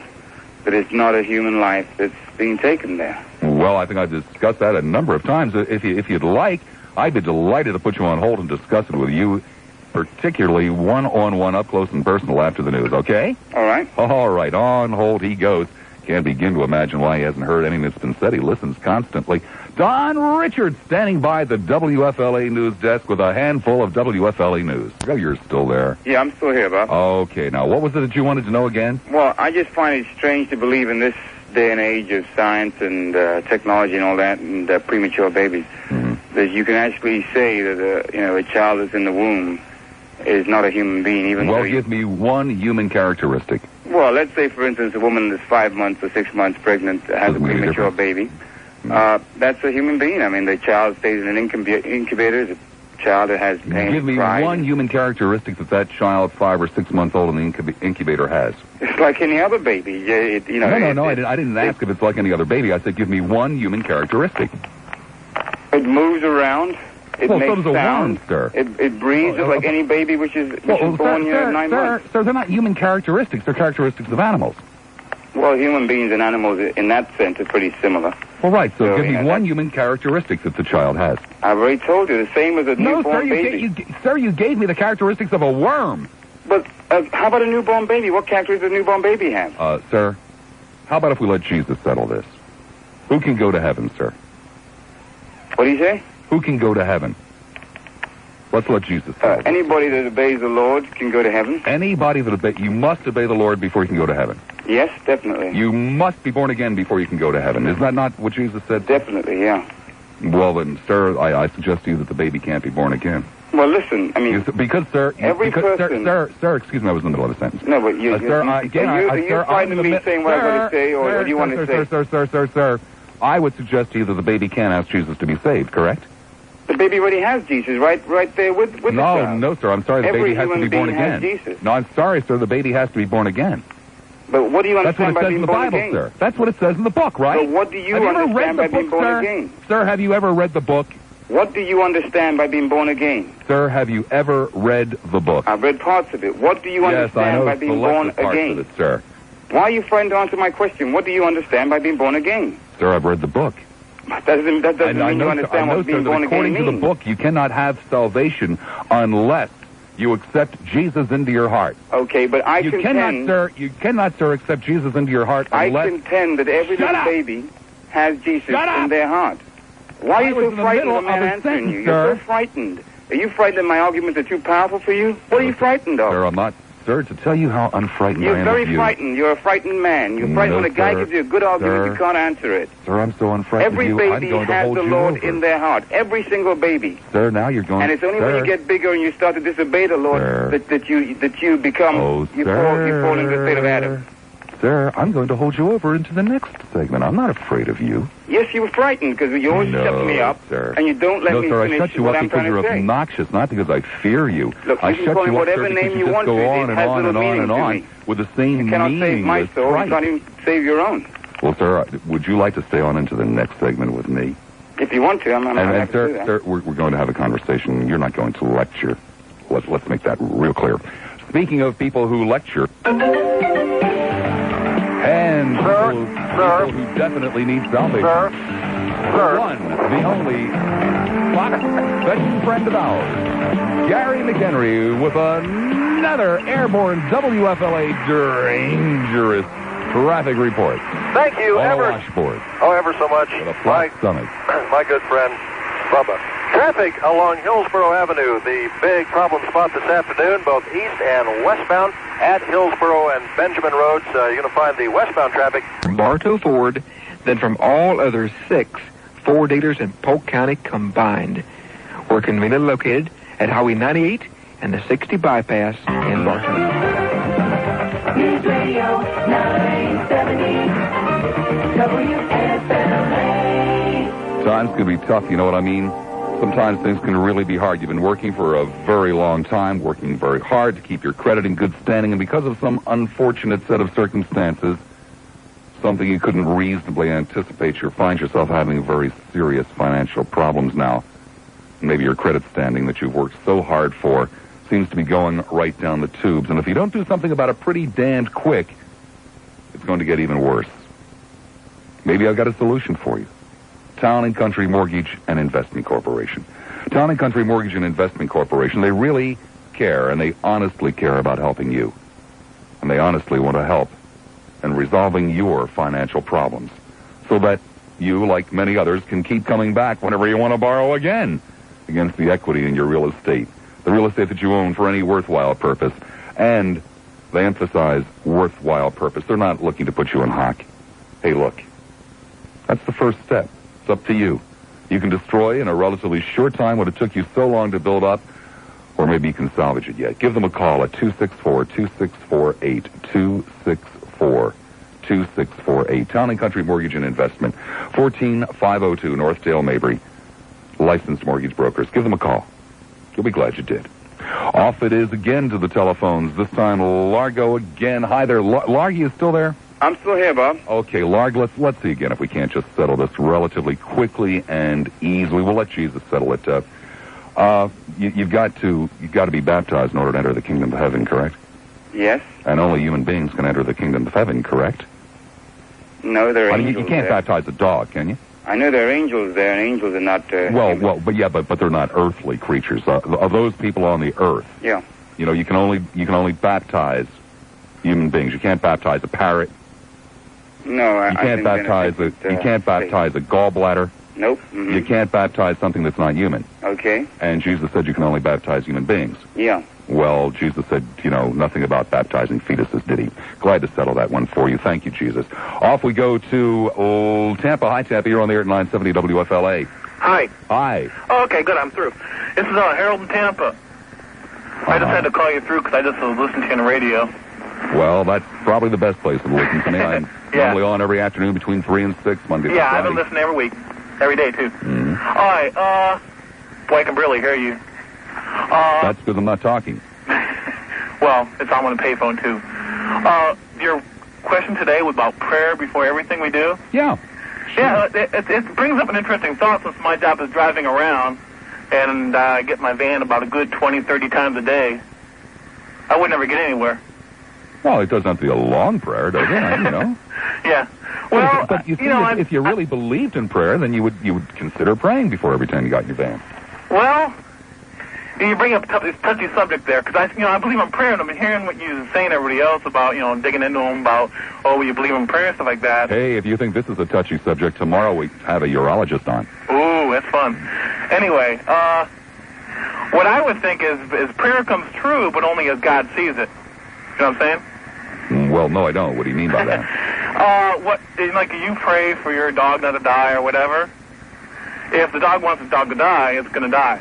that it's not a human life that's being taken there. Well, I think I've discussed that a number of times. If you'd like, I'd be delighted to put you on hold and discuss it with you, particularly one-on-one, up close and personal after the news, okay? All right. All right, on hold he goes. Can't begin to imagine why he hasn't heard anything that's been said. He listens constantly. Don Richards standing by the WFLA news desk with a handful of WFLA news. Oh, you're still there. Yeah, I'm still here, Bob. Okay, now, what was it that you wanted to know again? Well, I just find it strange to believe in this day and age of science and technology and all that and premature babies, that you can actually say that a child that's in the womb is not a human being, even well, though give me one human characteristic. Well, let's say, for instance, a woman that's 5 months or 6 months pregnant has a premature baby. That's a human being. I mean, the child stays in an incubator. It's a child that has pain. Give me one human characteristic that child 5 or 6 months old in the incubator has. It's like any other baby. No. I didn't ask if it's like any other baby. I said give me one human characteristic. It moves around. It makes so does a sound. worm, sir. It breathes just like any baby which is born at 9 months. Sir, they're not human characteristics. They're characteristics of animals. Well, human beings and animals, in that sense, are pretty similar. Well, right. So give me one human characteristic that the child has. I've already told you, the same as a newborn baby. Sir, you gave me the characteristics of a worm. But how about a newborn baby? What characteristics does a newborn baby have? Sir, how about if we let Jesus settle this? Who can go to heaven, sir? What do you say? Who can go to heaven? Let's let Jesus settle this. Anybody that obeys the Lord can go to heaven. Anybody that obeys... You must obey the Lord before you can go to heaven. Yes, definitely. You must be born again before you can go to heaven. Is that not what Jesus said? Definitely, yeah. Well, then, sir, I suggest to you that the baby can't be born again. Well, listen, I mean... Because, sir... Sir, excuse me, I was in the middle of a sentence. No, but you... sir, are you fighting me saying what I'm going to say, or what do you want to say? Sir, I would suggest to you that the baby can ask Jesus to be saved, correct? The baby already has Jesus right there with the child. No, sir, I'm sorry, the baby has to be born again. Jesus. No, I'm sorry, sir, the baby has to be born again. But what do you understand by being born again? Sir. That's what it says in the book, right? So what do you understand by being born again? Sir, have you ever read the book? What do you understand by being born again? Sir, have you ever read the book? I've read parts of it. What do you understand by being born again? Of it, sir. Why are you trying to answer my question? What do you understand by being born again? Sir, I've read the book. That doesn't mean you understand what being born again means. According to the book, you cannot have salvation unless you accept Jesus into your heart. Okay, but You cannot, sir, accept Jesus into your heart I unless... contend that every little baby has Jesus in their heart. Why are you so frightened of a man answering you? You're so frightened. Are you frightened that my arguments are too powerful for you? What are you frightened of? Sir, I'm not... Sir, to tell you how unfrightened I am You're of very you... frightened. You're a frightened man. You're frightened when a guy gives you a good argument, you can't answer it. Sir, I'm so unfrightened Every of you, I'm baby going to has hold the you Lord over. in their heart. Every single baby. Sir, now you're going... And it's only when you get bigger and you start to disobey the Lord that you become... you fall into the state of Adam. Sir, I'm going to hold you over into the next segment. I'm not afraid of you. Yes, you were frightened because you always shut me up, sir. and you don't let me I finish shut you what up I'm because trying you're to say. obnoxious, not because I fear you. Look, I you can shut call you me up, whatever sir, name because you you want just to. go on It and has on little and on meaning and to on me. with the same You cannot save my meaningless soul. fright. You can't even save your own. Well, sir, would you like to stay on into the next segment with me? If you want to, I'm happy to do that. Sir, we're going to have a conversation. You're not going to lecture. Let's make that real clear. Speaking of people who lecture... And people who definitely need salvation. The one, the only, best friend of ours, Gary McHenry, with another airborne WFLA dangerous traffic report. Thank you, on ever. A washboard. Oh, ever so much. With a flat stomach. My good friend, Bubba. Traffic along Hillsborough Avenue, the big problem spot this afternoon, both east and westbound at Hillsborough and Benjamin Roads. You're going to find the westbound traffic. From Bartow Ford, then from all other 6 Ford dealers in Polk County combined. We're conveniently located at Highway 98 and the 60 bypass in Bartow. News Radio 970 WFLA. Times can be tough, you know what I mean? Sometimes things can really be hard. You've been working for a very long time, working very hard to keep your credit in good standing, and because of some unfortunate set of circumstances, something you couldn't reasonably anticipate, you find yourself having very serious financial problems now. Maybe your credit standing that you've worked so hard for seems to be going right down the tubes, and if you don't do something about it pretty damned quick, it's going to get even worse. Maybe I've got a solution for you. Town and Country Mortgage and Investment Corporation. Town and Country Mortgage and Investment Corporation, they really care, and they honestly care about helping you. And they honestly want to help in resolving your financial problems so that you, like many others, can keep coming back whenever you want to borrow again against the equity in your real estate, the real estate that you own for any worthwhile purpose. And they emphasize worthwhile purpose. They're not looking to put you in hock. Hey, look, that's the first step. It's up to you. You can destroy in a relatively short time what it took you so long to build up, or maybe you can salvage it yet. Give them a call at 264-2648, 264-2648. Town and Country Mortgage and Investment, 14502 North Dale, Mabry. Licensed mortgage brokers. Give them a call. You'll be glad you did. Off it is again to the telephones. This time, Largo again. Hi there. Larg, you still there? I'm still here, Bob. Okay, Larg, let's see again if we can't just settle this relatively quickly and easily. We'll let Jesus settle it. You've got to be baptized in order to enter the kingdom of heaven, correct? Yes. And only human beings can enter the kingdom of heaven, correct? No, there are angels you can't there. baptize a dog, can you? I know there are angels there, and angels are not... but they're not earthly creatures. Of those people on the earth, yeah. You know, you can only baptize human beings. You can't baptize a parrot. No, you can't baptize a gallbladder. Nope. Mm-hmm. You can't baptize something that's not human. Okay. And Jesus said you can only baptize human beings. Yeah. Well, Jesus said, nothing about baptizing fetuses, did he? Glad to settle that one for you. Thank you, Jesus. Off we go to Tampa. Hi, Tampa. You're on the air at 970 WFLA. Hi. Hi. Oh, okay, good. I'm through. This is Harold in Tampa. I just had to call you through because I just was listening to you on the radio. Well, that's probably the best place to listen to me. I'm normally on every afternoon between 3 and 6, Monday through Friday. I've been listening every week. Every day, too. Mm-hmm. All right, boy, I can barely hear you. That's because I'm not talking. Well, it's on a payphone, too. Your question today was about prayer before everything we do? Yeah. Sure. Yeah, it brings up an interesting thought since my job is driving around and I get my van about a good 20, 30 times a day. I would never get anywhere. Well, it doesn't have to be a long prayer, does it? Yeah. Well, but you see, if you really believed in prayer, then you would consider praying before every time you got in your van. Well, You bring up this touchy subject there, because I believe in prayer, and I'm hearing what you're saying to everybody else about, digging into them about, you believe in prayer and stuff like that. Hey, if you think this is a touchy subject, tomorrow we have a urologist on. Ooh, that's fun. Anyway, what I would think is prayer comes true, but only as God sees it. You know what I'm saying? Well, no, I don't. What do you mean by that? Like you pray for your dog not to die or whatever. If the dog wants the dog to die, it's going to die.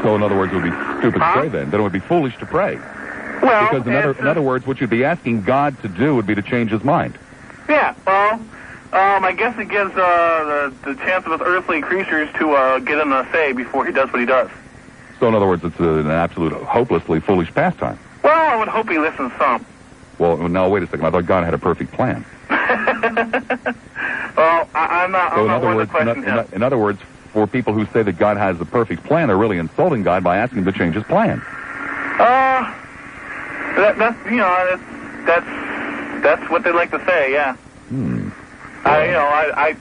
So, in other words, it would be stupid to pray then. Then it would be foolish to pray. Well, because in other words, what you'd be asking God to do would be to change his mind. Yeah, well, I guess it gives the chance of us earthly creatures to get him a say before he does what he does. So, in other words, it's an absolute hopelessly foolish pastime. Well, I would hope he listens some. Well, now, wait a second. I thought God had a perfect plan. Well, I'm not one to question him. In other words, for people who say that God has the perfect plan, they're really insulting God by asking him to change his plan. That's what they like to say, yeah. I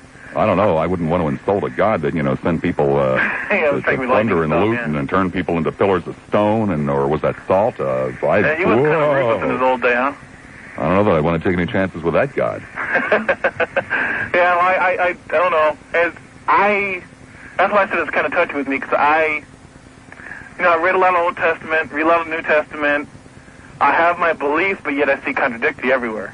don't know. I wouldn't want to insult a God that, send people to thunder and Luton and turn people into pillars of stone, or was that salt? He was kind of ruthless in his old day, huh? I don't know that I want to take any chances with that God. Yeah, I don't know. That's why I said it's kind of touchy with me, because I read a lot of Old Testament, read a lot of New Testament. I have my belief, but yet I see contradictory everywhere.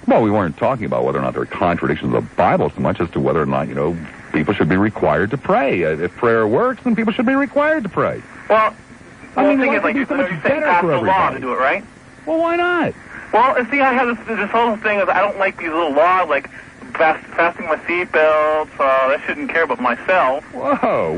Well, we weren't talking about whether or not there are contradictions of the Bible so much as to whether or not, people should be required to pray. If prayer works, then people should be required to pray. Well, the thing is, like you're saying, pass the law to do it, right? Well, why not? Well, see, I have this whole thing of I don't like these little laws, like fastening my seatbelts. I shouldn't care about myself. Whoa.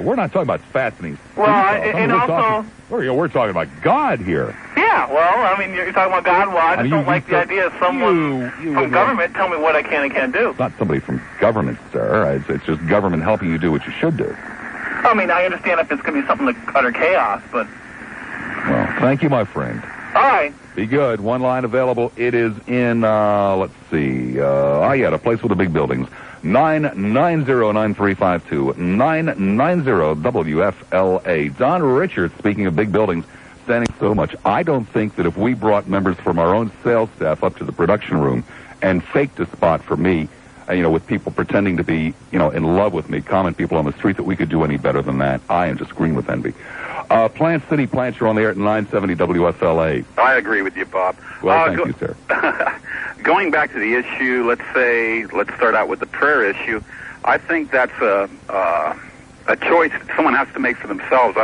We're not talking about fastening seatbelts. We're talking about God here. Yeah, well, I mean, you're talking about God. Well, I just don't like the idea of someone from government tell me what I can and can't do. It's not somebody from government, sir. It's just government helping you do what you should do. I mean, I understand if it's going to be something like utter chaos, but... Well, thank you, my friend. All right. Be good. One line available. It is in, let's see. The place with the big buildings. 990-9352. 990-WFLA. Don Richards, speaking of big buildings, standing so much. I don't think that if we brought members from our own sales staff up to the production room and faked a spot for me, with people pretending to be, in love with me, common people on the street, that we could do any better than that. I am just green with envy. Plant City Plants, you're on the air at 970 WFLA. I agree with you, Bob. Well, thank you, sir. Going back to the issue, let's start out with the prayer issue. I think that's a choice that someone has to make for themselves.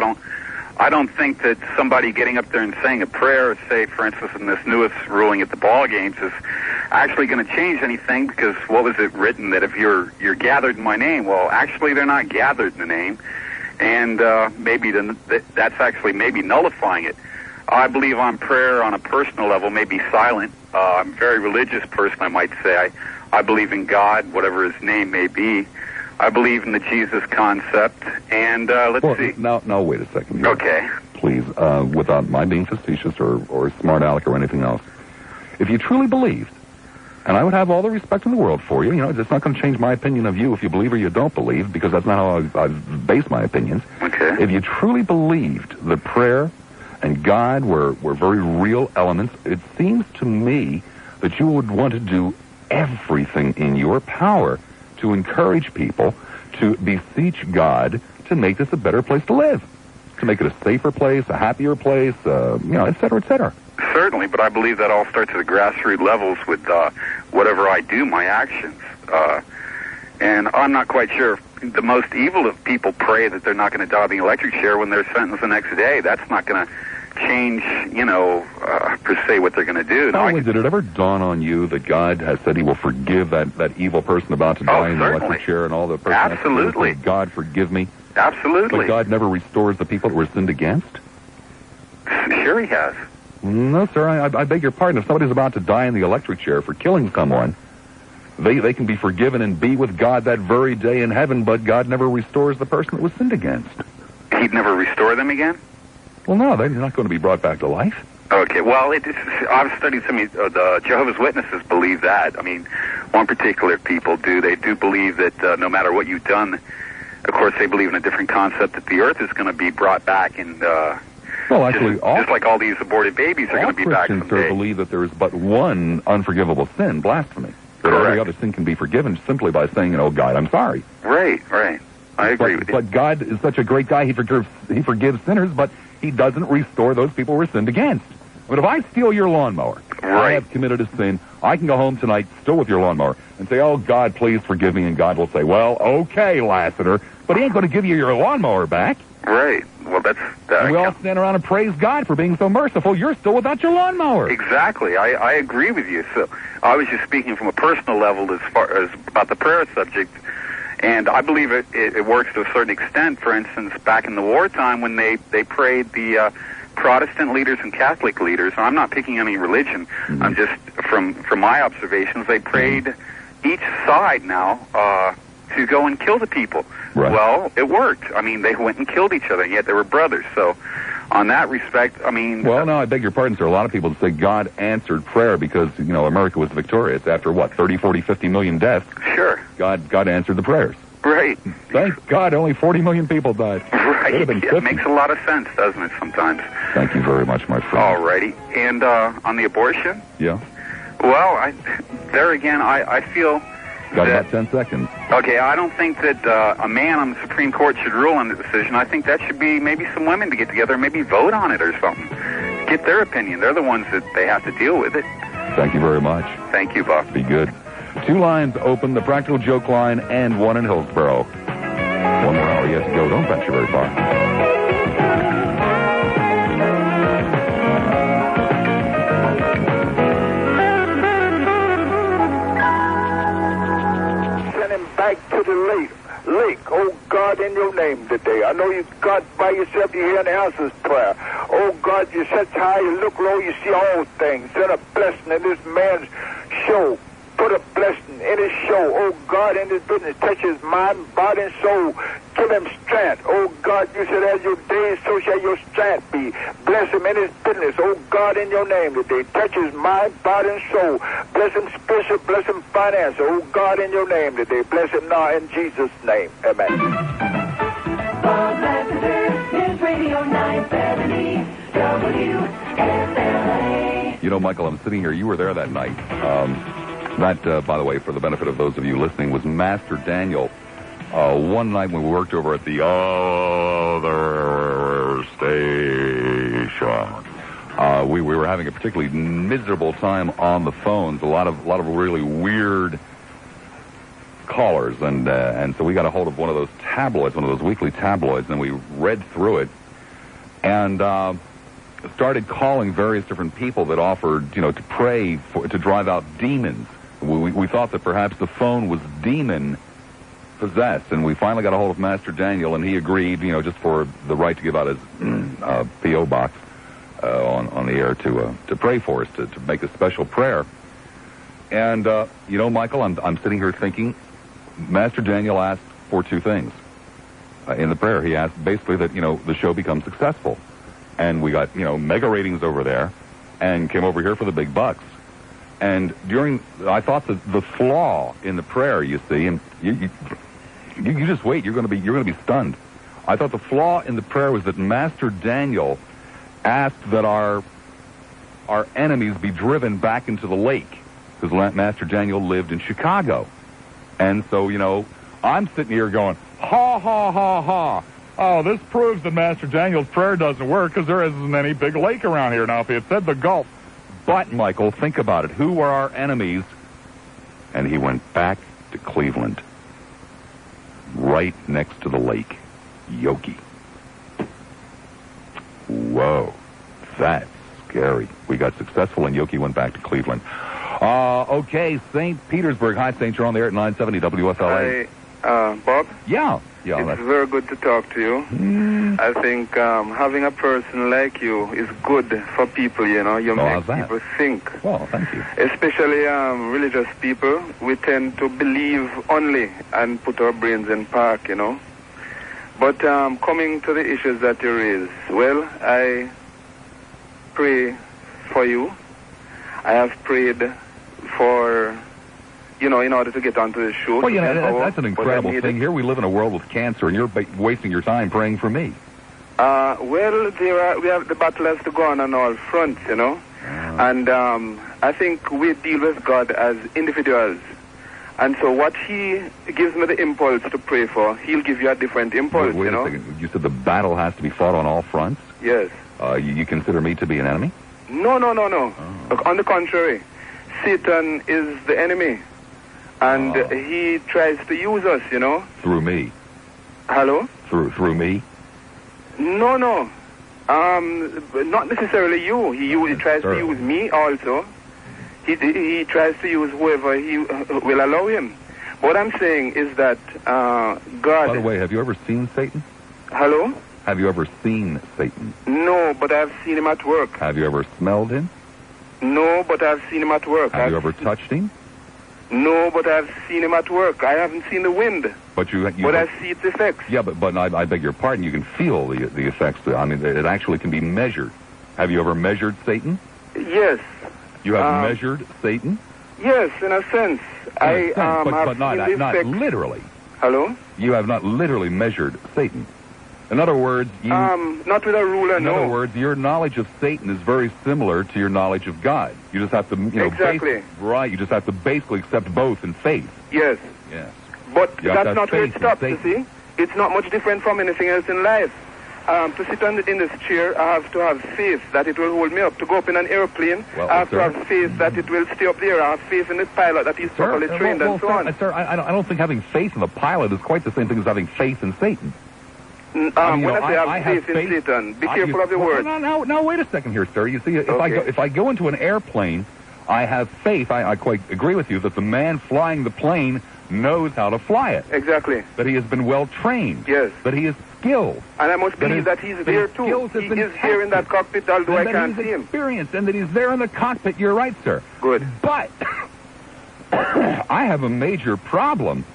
I don't think that somebody getting up there and saying a prayer, say, for instance, in this newest ruling at the ball games, is actually going to change anything, because what was it written, that if you're gathered in my name? Well, actually, they're not gathered in the name. And maybe that's actually maybe nullifying it. I believe on prayer on a personal level, maybe silent. I'm a very religious person, I might say. I believe in God, whatever his name may be. I believe in the Jesus concept. And let's see. Now, wait a second here. Okay. Please, without my being facetious or smart aleck or anything else. If you truly believed, and I would have all the respect in the world for you. It's not going to change my opinion of you if you believe or you don't believe, because that's not how I base my opinions. Okay. If you truly believed that prayer and God were very real elements, it seems to me that you would want to do everything in your power to encourage people to beseech God to make this a better place to live, to make it a safer place, a happier place, et cetera, et cetera. Certainly, but I believe that all starts at the grassroots levels with whatever I do, my actions. And I'm not quite sure if the most evil of people pray that they're not going to die in the electric chair when they're sentenced the next day. That's not going to change, per se, what they're going to do. Did it ever dawn on you that God has said he will forgive that evil person about to die in the electric chair and all the person? Absolutely. God, forgive me. Absolutely. But God never restores the people that were sinned against? Sure he has. No, sir, I beg your pardon. If somebody's about to die in the electric chair for killing someone, they can be forgiven and be with God that very day in heaven, but God never restores the person that was sinned against. He'd never restore them again? Well, no, they're not going to be brought back to life. Okay, well, I've studied some of the Jehovah's Witnesses believe that. I mean, one particular people do. They do believe that no matter what you've done, Of course, they believe in a different concept that the earth is going to be brought back, and well, actually, just like all these aborted babies are going to be back Christians someday. believe that there is but one unforgivable sin, blasphemy. That every other sin can be forgiven simply by saying, God, I'm sorry. Right. I agree with you. But God is such a great guy, he forgives sinners, but he doesn't restore those people who are sinned against. But if I steal your lawnmower, I have committed a sin, I can go home tonight still with your lawnmower and say, oh, God, please forgive me, and God will say, well, okay, Lassiter, but he ain't going to give you your lawnmower back. Right. Well, that's... we all stand around and praise God for being so merciful. You're still without your lawnmower. Exactly. I agree with you. So I was just speaking from a personal level as far as about the prayer subject, and I believe it works to a certain extent. For instance, back in the wartime when they prayed the Protestant leaders and Catholic leaders, and I'm not picking any religion, I'm just, from my observations, they prayed each side now to go and kill the people. Right. Well, it worked. I mean, they went and killed each other, and yet they were brothers. So, on that respect, I mean... Well, no, I beg your pardon, sir. A lot of people say God answered prayer because, America was victorious. After, 30, 40, 50 million deaths? Sure. God answered the prayers. Right. Thank God, only 40 million people died. Right. It makes a lot of sense, doesn't it, sometimes? Thank you very much, my friend. All righty. And on the abortion? Yeah. Well, there again, I feel... Got about 10 seconds. Okay, I don't think that a man on the Supreme Court should rule on the decision. I think that should be maybe some women to get together and maybe vote on it or something. Get their opinion. They're the ones that they have to deal with it. Thank you very much. Thank you, Buck. Be good. 2 lines open, the Practical Joke line, and 1 in Hillsborough. 1 more hour yet to go. Don't venture very far. Back to the lake. Oh, God, in your name today. I know you, God, by yourself, you hear and answers prayer. Oh, God, you sit high, you look low, you see all things. Send a blessing in this man's show. Put a blessing in his show. Oh, God, in his business. Touch his mind, body, and soul. Give him strength. Oh, God, you said as your days, so shall your strength be. Bless him in his business. Oh, God, in your name today. Touch his mind, body, and soul. Bless him spiritual, bless him finance. Oh, God, in your name today. Bless him now in Jesus' name. Amen. Bob Lassiter, News Radio 970, WFLA. Michael, I'm sitting here. You were there that night. That, by the way, for the benefit of those of you listening, was Master Daniel. One night when we worked over at the other station, we were having a particularly miserable time on the phones. A lot of really weird callers, and so we got a hold of one of those tabloids, one of those weekly tabloids, and we read through it and started calling various different people that offered, to pray to drive out demons. We thought that perhaps the phone was demon possessed, and we finally got a hold of Master Daniel, and he agreed, just for the right to give out his P.O. box on the air to pray for us, to make a special prayer. And Michael, I'm sitting here thinking, Master Daniel asked for 2 things in the prayer. He asked basically that the show becomes successful, and we got mega ratings over there, and came over here for the big bucks. And I thought that the flaw in the prayer, you see, and you just wait, you're going to be stunned. I thought the flaw in the prayer was that Master Daniel asked that our enemies be driven back into the lake, because Master Daniel lived in Chicago. And so, I'm sitting here going, ha, ha, ha, ha. Oh, this proves that Master Daniel's prayer doesn't work because there isn't any big lake around here. Now, if he had said the Gulf. But, Michael, think about it. Who were our enemies? And he went back to Cleveland, right next to the lake. Yogi. Whoa, that's scary. We got successful, and Yogi went back to Cleveland. Okay, St. Petersburg. Hi, St. You're on the air at 970 WFLA. Hi, Bob? Yeah. It's very good to talk to you. I think having a person like you is good for people, You make people think. Well, thank you. Especially religious people. We tend to believe only and put our brains in park, But coming to the issues that you raise, well, I pray for you. I have prayed for in order to get onto the show. Well, that's an incredible thing. Here we live in a world with cancer, and you're wasting your time praying for me. Well, we have the battle has to go on all fronts, and I think we deal with God as individuals. And so what he gives me the impulse to pray for, he'll give you a different impulse, Wait a second. You said the battle has to be fought on all fronts? Yes. You consider me to be an enemy? No. Look, on the contrary, Satan is the enemy. And he tries to use us, Through me? Hello? Through me? No. Not necessarily you. He tries to use me also. He tries to use whoever he will allow him. What I'm saying is that God... By the way, have you ever seen Satan? Hello? Have you ever seen Satan? No, but I've seen him at work. Have you ever smelled him? No, but I've seen him at work. Have you ever touched him? No, but I've seen him at work. I haven't seen the wind. But I see its effects. Yeah, but I beg your pardon. You can feel the effects. I mean, it actually can be measured. Have you ever measured Satan? Yes. You have measured Satan? Yes, in a sense. But not literally. Hello? You have not literally measured Satan. In other words, not with a ruler, In other words, your knowledge of Satan is very similar to your knowledge of God. You just have to, exactly. Right, you just have to basically accept both in faith. Yes. Yes. But that's not where it stops, you see. It's not much different from anything else in life. To sit in this chair, I have to have faith that it will hold me up. To go up in an airplane, I have to have faith that it will stay up there. I have faith in the pilot that he's properly trained and so on. Sir, I don't think having faith in the pilot is quite the same thing as having faith in Satan. When I say have faith in Satan, be careful of the word. No, wait a second here, sir. You see, if I go into an airplane, I have faith. I quite agree with you that the man flying the plane knows how to fly it. Exactly. That he has been well trained. Yes. That he is skilled. And I must believe that he's there too. He is here in that cockpit, although I can't see him. Experienced, and that he's there in the cockpit. You're right, sir. Good. But I have a major problem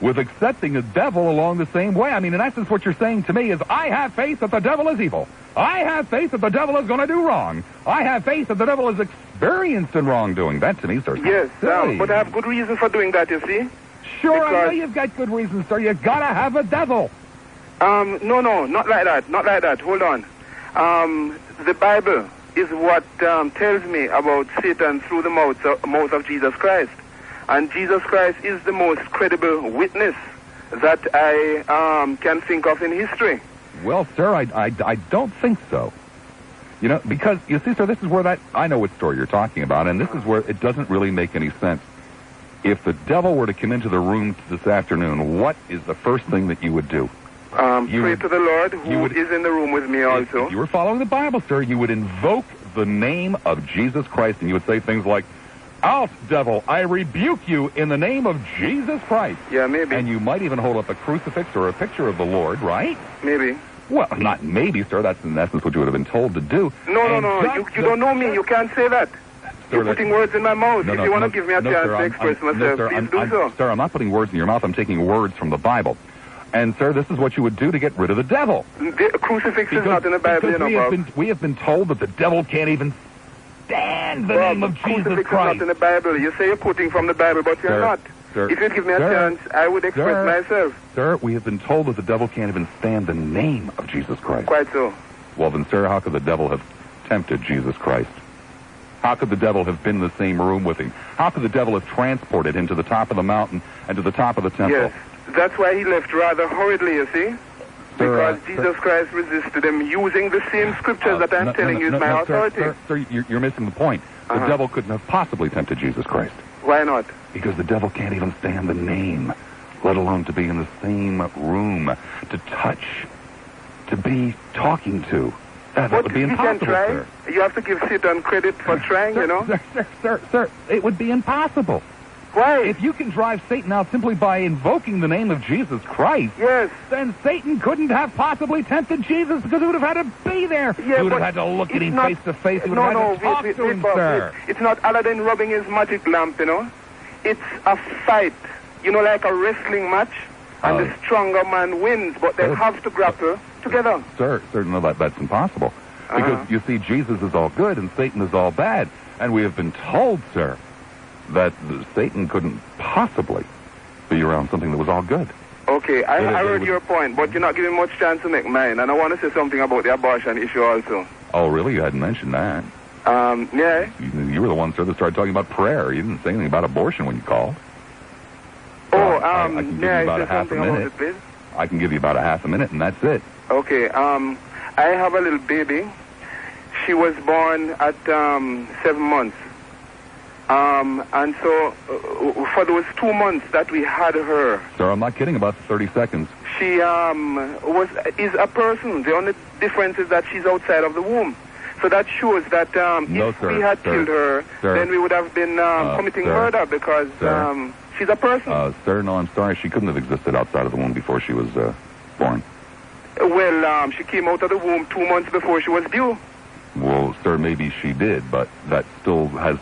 with accepting a devil along the same way. I mean, in essence, what you're saying to me is, I have faith that the devil is evil. I have faith that the devil is going to do wrong. I have faith that the devil is experienced in wrongdoing. That to me, sir. Yes, but I have good reason for doing that, you see. Sure, I know you've got good reasons, sir. You gotta have a devil. No, not like that. Not like that. Hold on. The Bible is what tells me about Satan through the mouth of Jesus Christ. And Jesus Christ is the most credible witness that I can think of in history. Well, sir, I don't think so. Because, you see, sir, this is where I know what story you're talking about, and this is where it doesn't really make any sense. If the devil were to come into the room this afternoon, what is the first thing that you would do? Pray to the Lord, who is in the room with me also. If you were following the Bible, sir, you would invoke the name of Jesus Christ, and you would say things like, "Out, devil, I rebuke you in the name of Jesus Christ." Yeah, maybe. And you might even hold up a crucifix or a picture of the Lord, right? Maybe. Well, not maybe, sir. That's in essence what you would have been told to do. No. You don't know me. You can't say that. You're putting words in my mouth. If you want to give me a chance to express myself, please do so. Sir, I'm not putting words in your mouth. I'm taking words from the Bible. And, sir, this is what you would do to get rid of the devil. The crucifix is not in the Bible, Bob. We have been told that the devil can't even stand the name of Jesus crucifix Christ. Is not in the Bible. You say you're quoting from the Bible, but you're not. Sir, if you'd give me a chance, I would express myself. Sir, we have been told that the devil can't even stand the name of Jesus Christ. Quite so. Well, then, sir, how could the devil have tempted Jesus Christ? How could the devil have been in the same room with him? How could the devil have transported him to the top of the mountain and to the top of the temple? Yes, that's why he left rather hurriedly, you see. Because Jesus Christ resisted him using the same scriptures that I'm telling you is my authority. Sir, you're missing the point. The devil couldn't have possibly tempted Jesus Christ. Why not? Because the devil can't even stand the name, let alone to be in the same room, to touch, to be talking to. That would be impossible, sir. You have to give Satan credit for trying, Sir, it would be impossible. Why? If you can drive Satan out simply by invoking the name of Jesus Christ, then Satan couldn't have possibly tempted Jesus because he would have had to be there. Yeah, he would have had to look at him face to face. He would have had to talk to him, sir. It's not Aladdin rubbing his magic lamp, It's a fight, like a wrestling match. And the stronger man wins, but they have to grapple together. Sir, no, that's impossible. Because, you see, Jesus is all good and Satan is all bad. And we have been told, sir, that Satan couldn't possibly be around something that was all good. Okay, I heard your point, but you're not giving much chance to make mine, and I want to say something about the abortion issue also. Oh, really? You hadn't mentioned that. Yeah. You were the one, sir, that started talking about prayer. You didn't say anything about abortion when you called. I can give you may about I a say half a something about minute. it, please? I can give you about a half a minute, and that's it. Okay, I have a little baby. She was born at 7 months. And so for those 2 months that we had her... Sir, I'm not kidding about the 30 seconds. She is a person. The only difference is that she's outside of the womb. So that shows that if we had killed her, then we would have been committing murder because she's a person. Sir, no, I'm sorry. She couldn't have existed outside of the womb before she was born. Well, she came out of the womb 2 months before she was due. Well, sir, maybe she did, but that still has,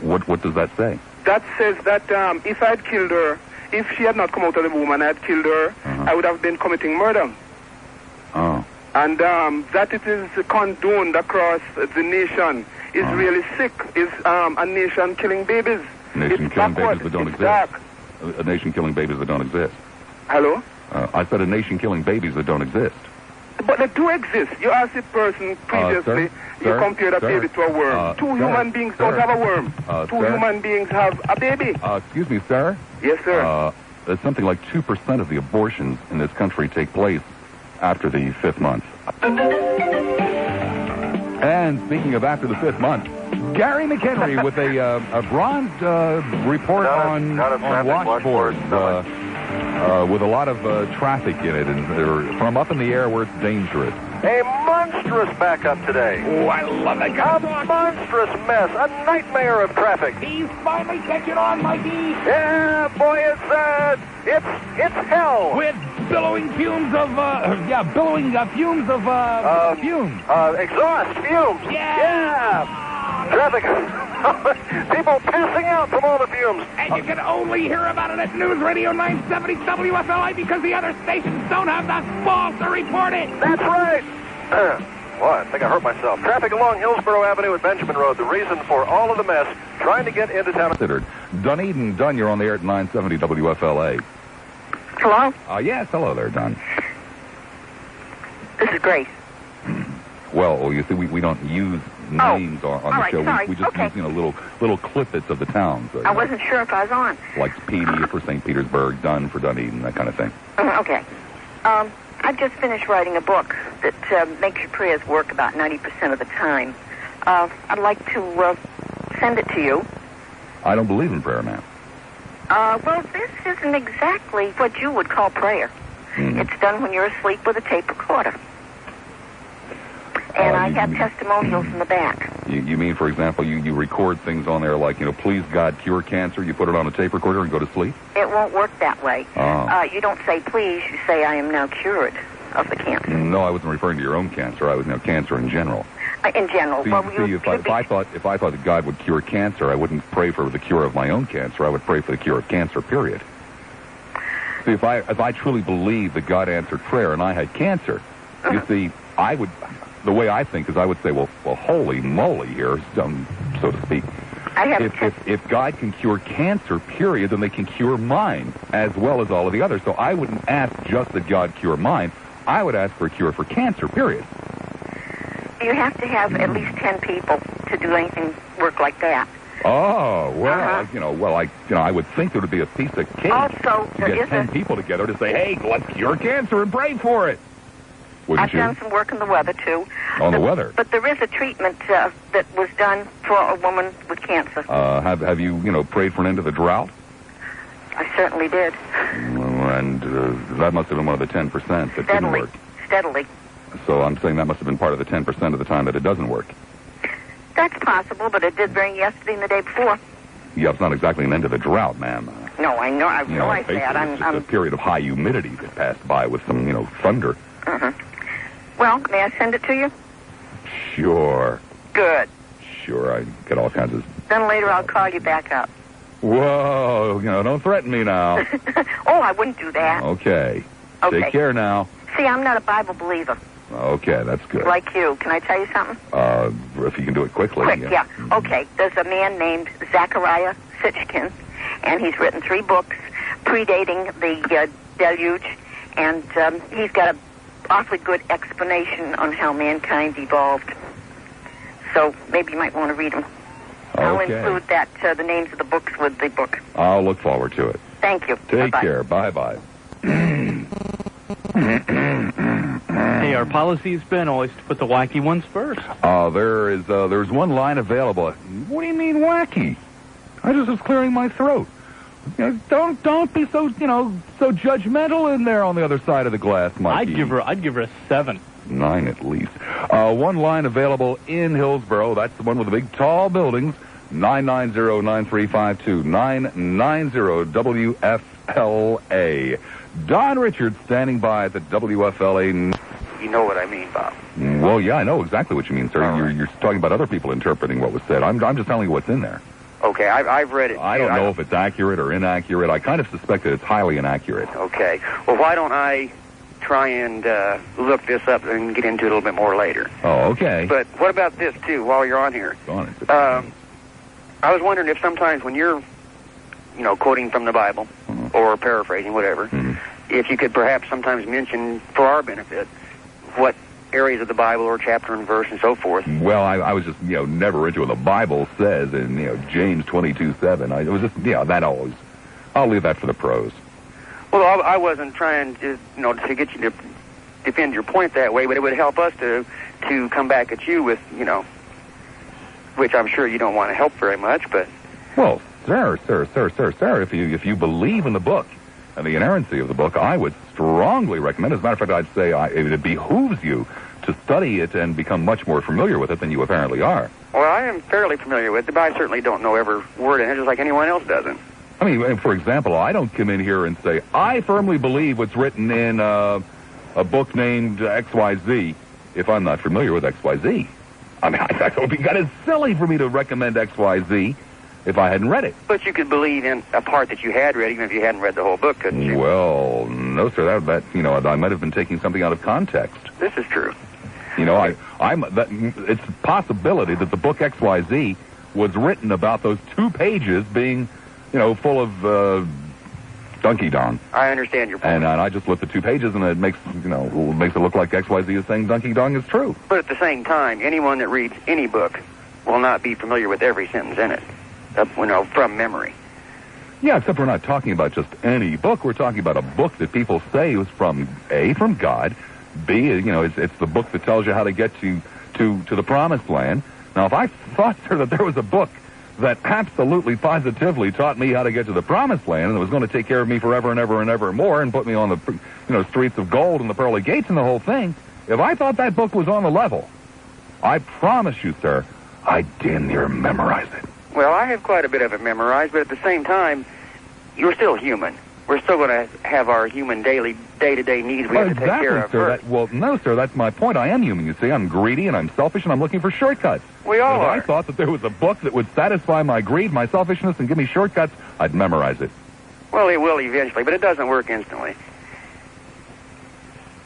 what does that say? That says that if I had killed her, if she had not come out of the womb and I had killed her, I would have been committing murder. Oh. And that it is condoned across the nation is really sick, is a nation killing babies. Nation killing babies that don't exist. A nation killing babies that don't exist. Hello? I said a nation killing babies that don't exist. But they do exist. You asked a person previously, you compared a baby to a worm. Two human beings don't have a worm. Two human beings have a baby. Excuse me, sir? Yes, sir. There's something like 2% of the abortions in this country take place after the 5th month. And speaking of after the 5th month, Gary McHenry with a bronze report on washboards with a lot of traffic in it, and they're from up in the air where it's dangerous. A monstrous backup today. Oh, I love it. A monstrous mess. A nightmare of traffic. He's finally catching on, Mikey. Yeah, boy, it's hell. With billowing fumes of, fumes of, fumes. Exhaust fumes. Yeah. Traffic. People passing out from all the fumes. And you can only hear about it at News Radio 970 WFLA because the other stations don't have the balls to report it. That's right. Well, I think I hurt myself. Traffic along Hillsborough Avenue and Benjamin Road. The reason for all of the mess, trying to get into town. Dunedin, Dunn, you're on the air at 970 WFLA. Hello? Yes, hello there, Dunn. This is Grace. Well, you see, we don't use names on the show. Sorry. We just use little clippets of the towns. I wasn't sure if I was on. Like Speedy for St. Petersburg, Dunn for Dunedin, that kind of thing. Okay. I've just finished writing a book that makes your prayers work about 90% of the time. I'd like to send it to you. I don't believe in prayer, ma'am. Well, this isn't exactly what you would call prayer. Mm-hmm. It's done when you're asleep with a tape recorder. And I have testimonials in the back. You mean, for example, you record things on there like, please God cure cancer, you put it on a tape recorder and go to sleep? It won't work that way. Oh. You don't say please, you say I am now cured of the cancer. No, I wasn't referring to your own cancer. I was cancer in general. In general. If I thought that God would cure cancer, I wouldn't pray for the cure of my own cancer. I would pray for the cure of cancer, period. See, if I truly believed that God answered prayer and I had cancer, you see, I would... The way I think is I would say, well, holy moly here, so to speak. If God can cure cancer, period, then they can cure mine as well as all of the others. So I wouldn't ask just that God cure mine. I would ask for a cure for cancer, period. You have to have at least 10 people to do anything work like that. Oh, well, I would think there would be a piece of cake also, to get 10 people together to say, hey, let's cure cancer and pray for it. I've done some work in the weather, too. On the weather? But there is a treatment that was done for a woman with cancer. Have you, prayed for an end to the drought? I certainly did. And that must have been one of the 10% that didn't work. Steadily. So I'm saying that must have been part of the 10% of the time that it doesn't work. That's possible, but it did during yesterday and the day before. Yeah, it's not exactly an end to the drought, ma'am. No, I know. I realize that. It's just a period of high humidity that passed by with some, thunder. Well, may I send it to you? Sure. Good. Sure, I get all kinds of... Then later I'll call you back up. Whoa, don't threaten me now. Oh, I wouldn't do that. Okay. Take care now. See, I'm not a Bible believer. Okay, that's good. Like you. Can I tell you something? If you can do it quickly. Quick, yeah. Okay, there's a man named Zechariah Sitchkin, and he's written 3 books predating the deluge, and he's got a awfully good explanation on how mankind evolved. So maybe you might want to read them. Okay. I'll include that the names of the books with the book. I'll look forward to it. Thank you. Take Bye-bye. care. Bye-bye. Hey, our policy's been always to put the wacky ones first. There's one line available. What do you mean wacky? I just was clearing my throat. Don't be so so judgmental in there on the other side of the glass, Mikey. I'd give her a 7. 9 at least. One line available in Hillsboro. That's the one with the big tall buildings. 990-9352. 990-WFLA. Don Richards standing by at the WFLA. You know what I mean, Bob. Well, yeah, I know exactly what you mean, sir. You're talking about other people interpreting what was said. I'm just telling you what's in there. Okay, I've read it. I don't know if it's accurate or inaccurate. I kind of suspect that it's highly inaccurate. Okay. Well, why don't I try and look this up and get into it a little bit more later? Oh, okay. But what about this, too, while you're on here? Go on. I was wondering if sometimes when you're, quoting from the Bible or paraphrasing, whatever, if you could perhaps sometimes mention, for our benefit, what areas of the Bible or chapter and verse and so forth. Well, I was just, never into what the Bible says in, James 22:7. It was just, that always. I'll leave that for the pros. Well, I wasn't trying to, to get you to defend your point that way, but it would help us to come back at you with, which I'm sure you don't want to help very much, but... Well, sir, if you believe in the book and the inerrancy of the book, I would strongly recommend. As a matter of fact, I'd say it behooves you to study it and become much more familiar with it than you apparently are. Well, I am fairly familiar with it, but I certainly don't know every word in it, just like anyone else doesn't. I mean, for example, I don't come in here and say, I firmly believe what's written in a book named XYZ if I'm not familiar with XYZ. I mean, that would be kind of silly for me to recommend XYZ if I hadn't read it. But you could believe in a part that you had read, even if you hadn't read the whole book, couldn't you? Well, no, sir. That I might have been taking something out of context. This is true. It's a possibility that the book XYZ was written about those 2 pages being, full of donkey dong. I understand your point. And I just looked at 2 pages, and it makes it look like XYZ is saying donkey dong is true. But at the same time, anyone that reads any book will not be familiar with every sentence in it, from memory. Yeah, except we're not talking about just any book. We're talking about a book that people say was from God, B, it's the book that tells you how to get to the promised land. Now, if I thought, sir, that there was a book that absolutely positively taught me how to get to the promised land and it was going to take care of me forever and ever and ever more and put me on the streets of gold and the pearly gates and the whole thing, if I thought that book was on the level, I promise you, sir, I'd damn near memorize it. Well, I have quite a bit of it memorized, but at the same time, you're still human. We're still going to have our human day-to-day needs we have to take care of first. No, sir, that's my point. I am human, you see. I'm greedy and I'm selfish and I'm looking for shortcuts. We all are. If I thought that there was a book that would satisfy my greed, my selfishness, and give me shortcuts, I'd memorize it. Well, it will eventually, but it doesn't work instantly.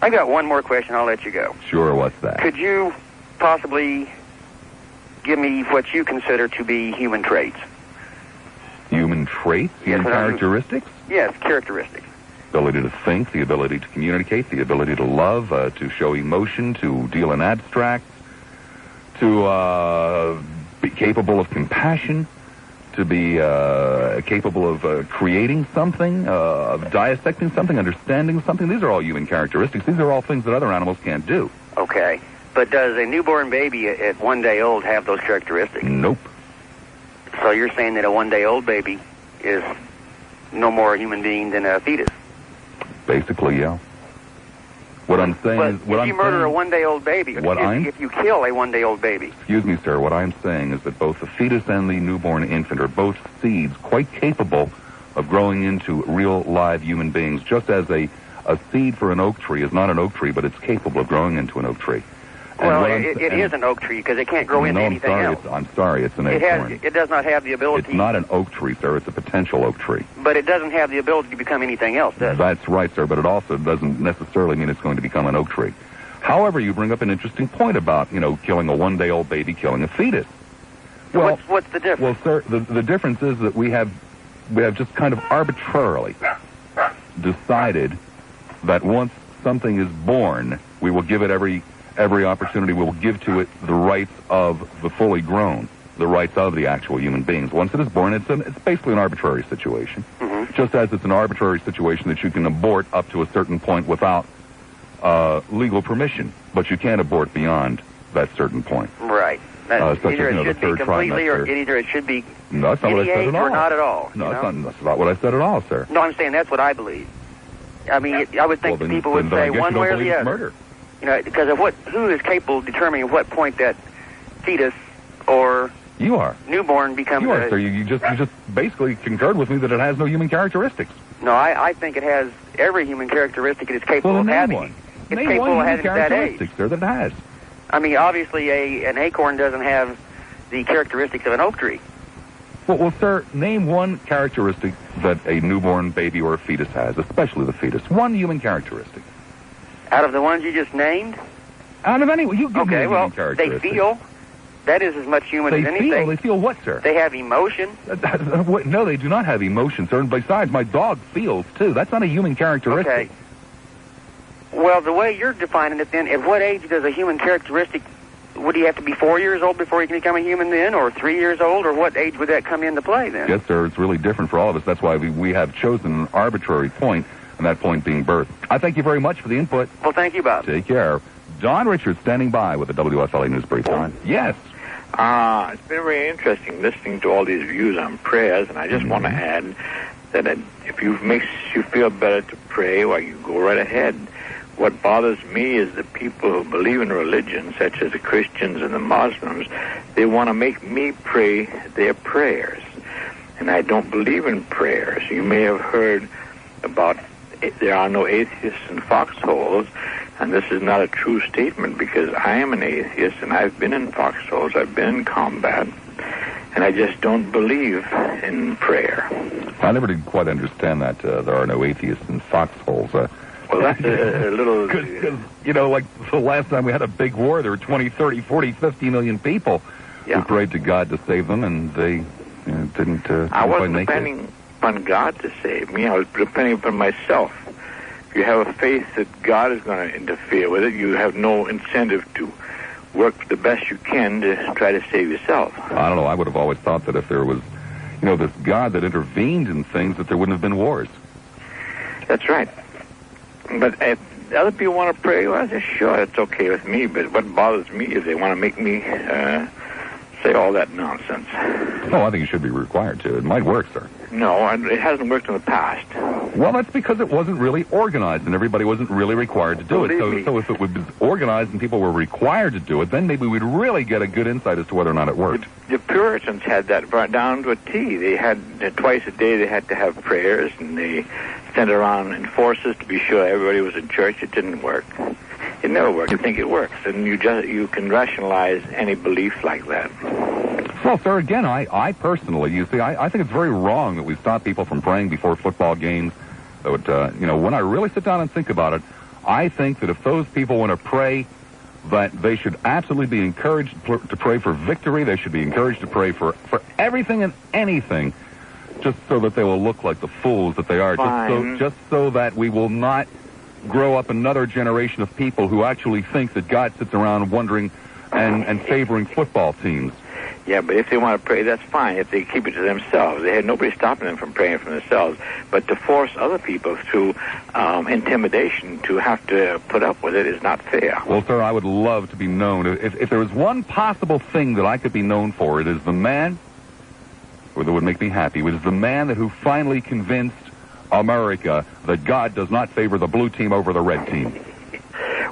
I got one more question. I'll let you go. Sure, what's that? Could you possibly give me what you consider to be human traits? Human traits? Human characteristics? Yes, characteristics. Ability to think, the ability to communicate, the ability to love, to show emotion, to deal in abstracts, to be capable of compassion, to be capable of creating something, of dissecting something, understanding something. These are all human characteristics. These are all things that other animals can't do. Okay. But does a newborn baby at 1 day old have those characteristics? Nope. So you're saying that a 1 day old baby is no more a human being than a fetus? Basically, yeah. What I'm saying is... If you murder a 1 day old baby, if you kill a 1 day old baby... Excuse me, sir. What I'm saying is that both the fetus and the newborn infant are both seeds quite capable of growing into real live human beings, just as a seed for an oak tree is not an oak tree, but it's capable of growing into an oak tree. Well, it is an oak tree because it can't grow into anything else. I'm sorry, it's an acorn. It does not have the ability... It's not an oak tree, sir. It's a potential oak tree. But it doesn't have the ability to become anything else, does it? That's right, sir, but it also doesn't necessarily mean it's going to become an oak tree. However, you bring up an interesting point about, killing a 1 day old baby, killing a fetus. Well, what's the difference? Well, sir, the difference is that we have just kind of arbitrarily decided that once something is born, we will give it every opportunity. We will give to it the rights of the fully grown, the rights of the actual human beings. Once it is born, it's basically an arbitrary situation. Mm-hmm. Just as it's an arbitrary situation that you can abort up to a certain point without legal permission, but you can't abort beyond that certain point. Right. Such Either as, it should be completely, or either it should be no, that's not what I said at all. or not at all. No, that's not what I said at all, sir. No, I'm saying that's what I believe. I mean, I would think people would say one way or the other. Murder. You know, because of who is capable of determining at what point that fetus or you are newborn becomes. You are, sir. You just basically concurred with me that it has no human characteristics. No, I think it has every human characteristic it is capable of having. One. It's capable of having at that age. Sir, that it has. I mean, obviously, an acorn doesn't have the characteristics of an oak tree. Well, sir, name one characteristic that a newborn baby or a fetus has, especially the fetus. One human characteristic. Out of the ones you just named? Out of any, you give me a well, human characteristic. They feel. That is as much human as anything. They feel what, sir? They have emotion. No, they do not have emotion, sir. And besides, my dog feels, too. That's not a human characteristic. Okay. Well, the way you're defining it then, at what age does a human characteristic, would he have to be 4 years old before he can become a human then, or 3 years old, or what age would that come into play then? Yes, sir, it's really different for all of us. That's why we have chosen an arbitrary point, and that point being birth. I thank you very much for the input. Well, thank you, Bob. Take care. Don Richards standing by with the WFLA News Brief. Don? Yes. It's been very interesting listening to all these views on prayers, and I just want to add that if it makes you feel better to pray, well, you go right ahead. What bothers me is the people who believe in religion, such as the Christians and the Muslims, they want to make me pray their prayers. And I don't believe in prayers. You may have heard about there are no atheists in foxholes, and this is not a true statement because I am an atheist and I've been in foxholes, I've been in combat, and I just don't believe in prayer. I never did quite understand that there are no atheists in foxholes. Well, that's a little... Because, you know, like the last time we had a big war, there were 20, 30, 40, 50 million people who prayed to God to save them, and they didn't I wasn't depending upon God to save me. I was depending upon myself. If you have a faith that God is going to interfere with it, you have no incentive to work the best you can to try to save yourself. I don't know. I would have always thought that if there was, you know, this God that intervened in things, that there wouldn't have been wars. That's right. But if other people want to pray, well, just sure, it's okay with me. But what bothers me is they want to make me say all that nonsense. No, I think you should be required to. It might work, sir. No, it hasn't worked in the past. Well, that's because it wasn't really organized and everybody wasn't really required to do it. So if it was organized and people were required to do it, then maybe we'd really get a good insight as to whether or not it worked. The Puritans had that brought down to a T. They had twice a day they had to have prayers, and they sent around enforcers to be sure everybody was in church. It didn't work. It never worked. You think it works, and you can rationalize any belief like that. Well, sir, again, I personally, you see, I think it's very wrong that we stop people from praying before football games. But, you know, when I really sit down and think about it, I think that if those people want to pray, that they should absolutely be encouraged to pray for victory. They should be encouraged to pray for everything and anything, just so that they will look like the fools that they are. Just so that we will not grow up another generation of people who actually think that God sits around wondering and favoring football teams. Yeah, but if they want to pray, that's fine. If they keep it to themselves, they had nobody stopping them from praying for themselves. But to force other people through intimidation to have to put up with it is not fair. Well, sir, I would love to be known. If there was one possible thing that I could be known for, it is the man, or that would make me happy, it is the man who finally convinced America that God does not favor the blue team over the red team.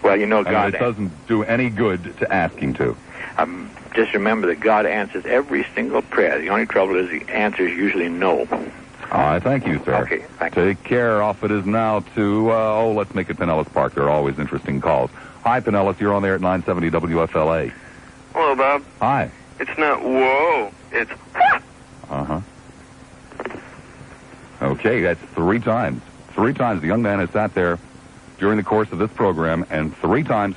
Well, you know, God... And it doesn't do any good to ask him to. Just remember that God answers every single prayer. The only trouble is the answer is usually no. All right, thank you, sir. Okay, thank you. Take care. Off it is now to, let's make it Pinellas Park. There are always interesting calls. Hi, Pinellas. You're on there at 970 WFLA. Hello, Bob. Hi. It's not whoa. It's... Uh-huh. Okay, that's 3 times. 3 times the young man has sat there during the course of this program, and 3 times,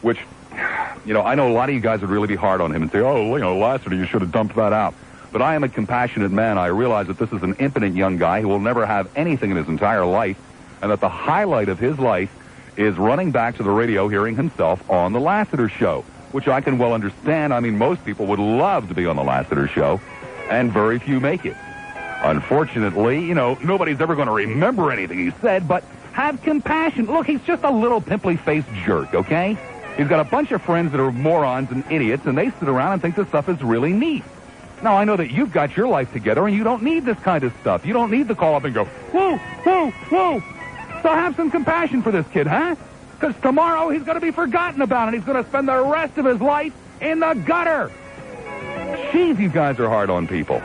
which You know, I know a lot of you guys would really be hard on him and say, oh, you know, Lassiter, you should have dumped that out. But I am a compassionate man. I realize that this is an impotent young guy who will never have anything in his entire life, and that the highlight of his life is running back to the radio hearing himself on the Lassiter Show, which I can well understand. I mean, most people would love to be on the Lassiter Show, and very few make it. Unfortunately, you know, nobody's ever going to remember anything he said, but have compassion. Look, he's just a little pimply-faced jerk, okay? He's got a bunch of friends that are morons and idiots, and they sit around and think this stuff is really neat. Now, I know that you've got your life together, and you don't need this kind of stuff. You don't need to call up and go, whoa, whoa, whoa. So have some compassion for this kid, huh? Because tomorrow he's going to be forgotten about, and he's going to spend the rest of his life in the gutter. Jeez, you guys are hard on people.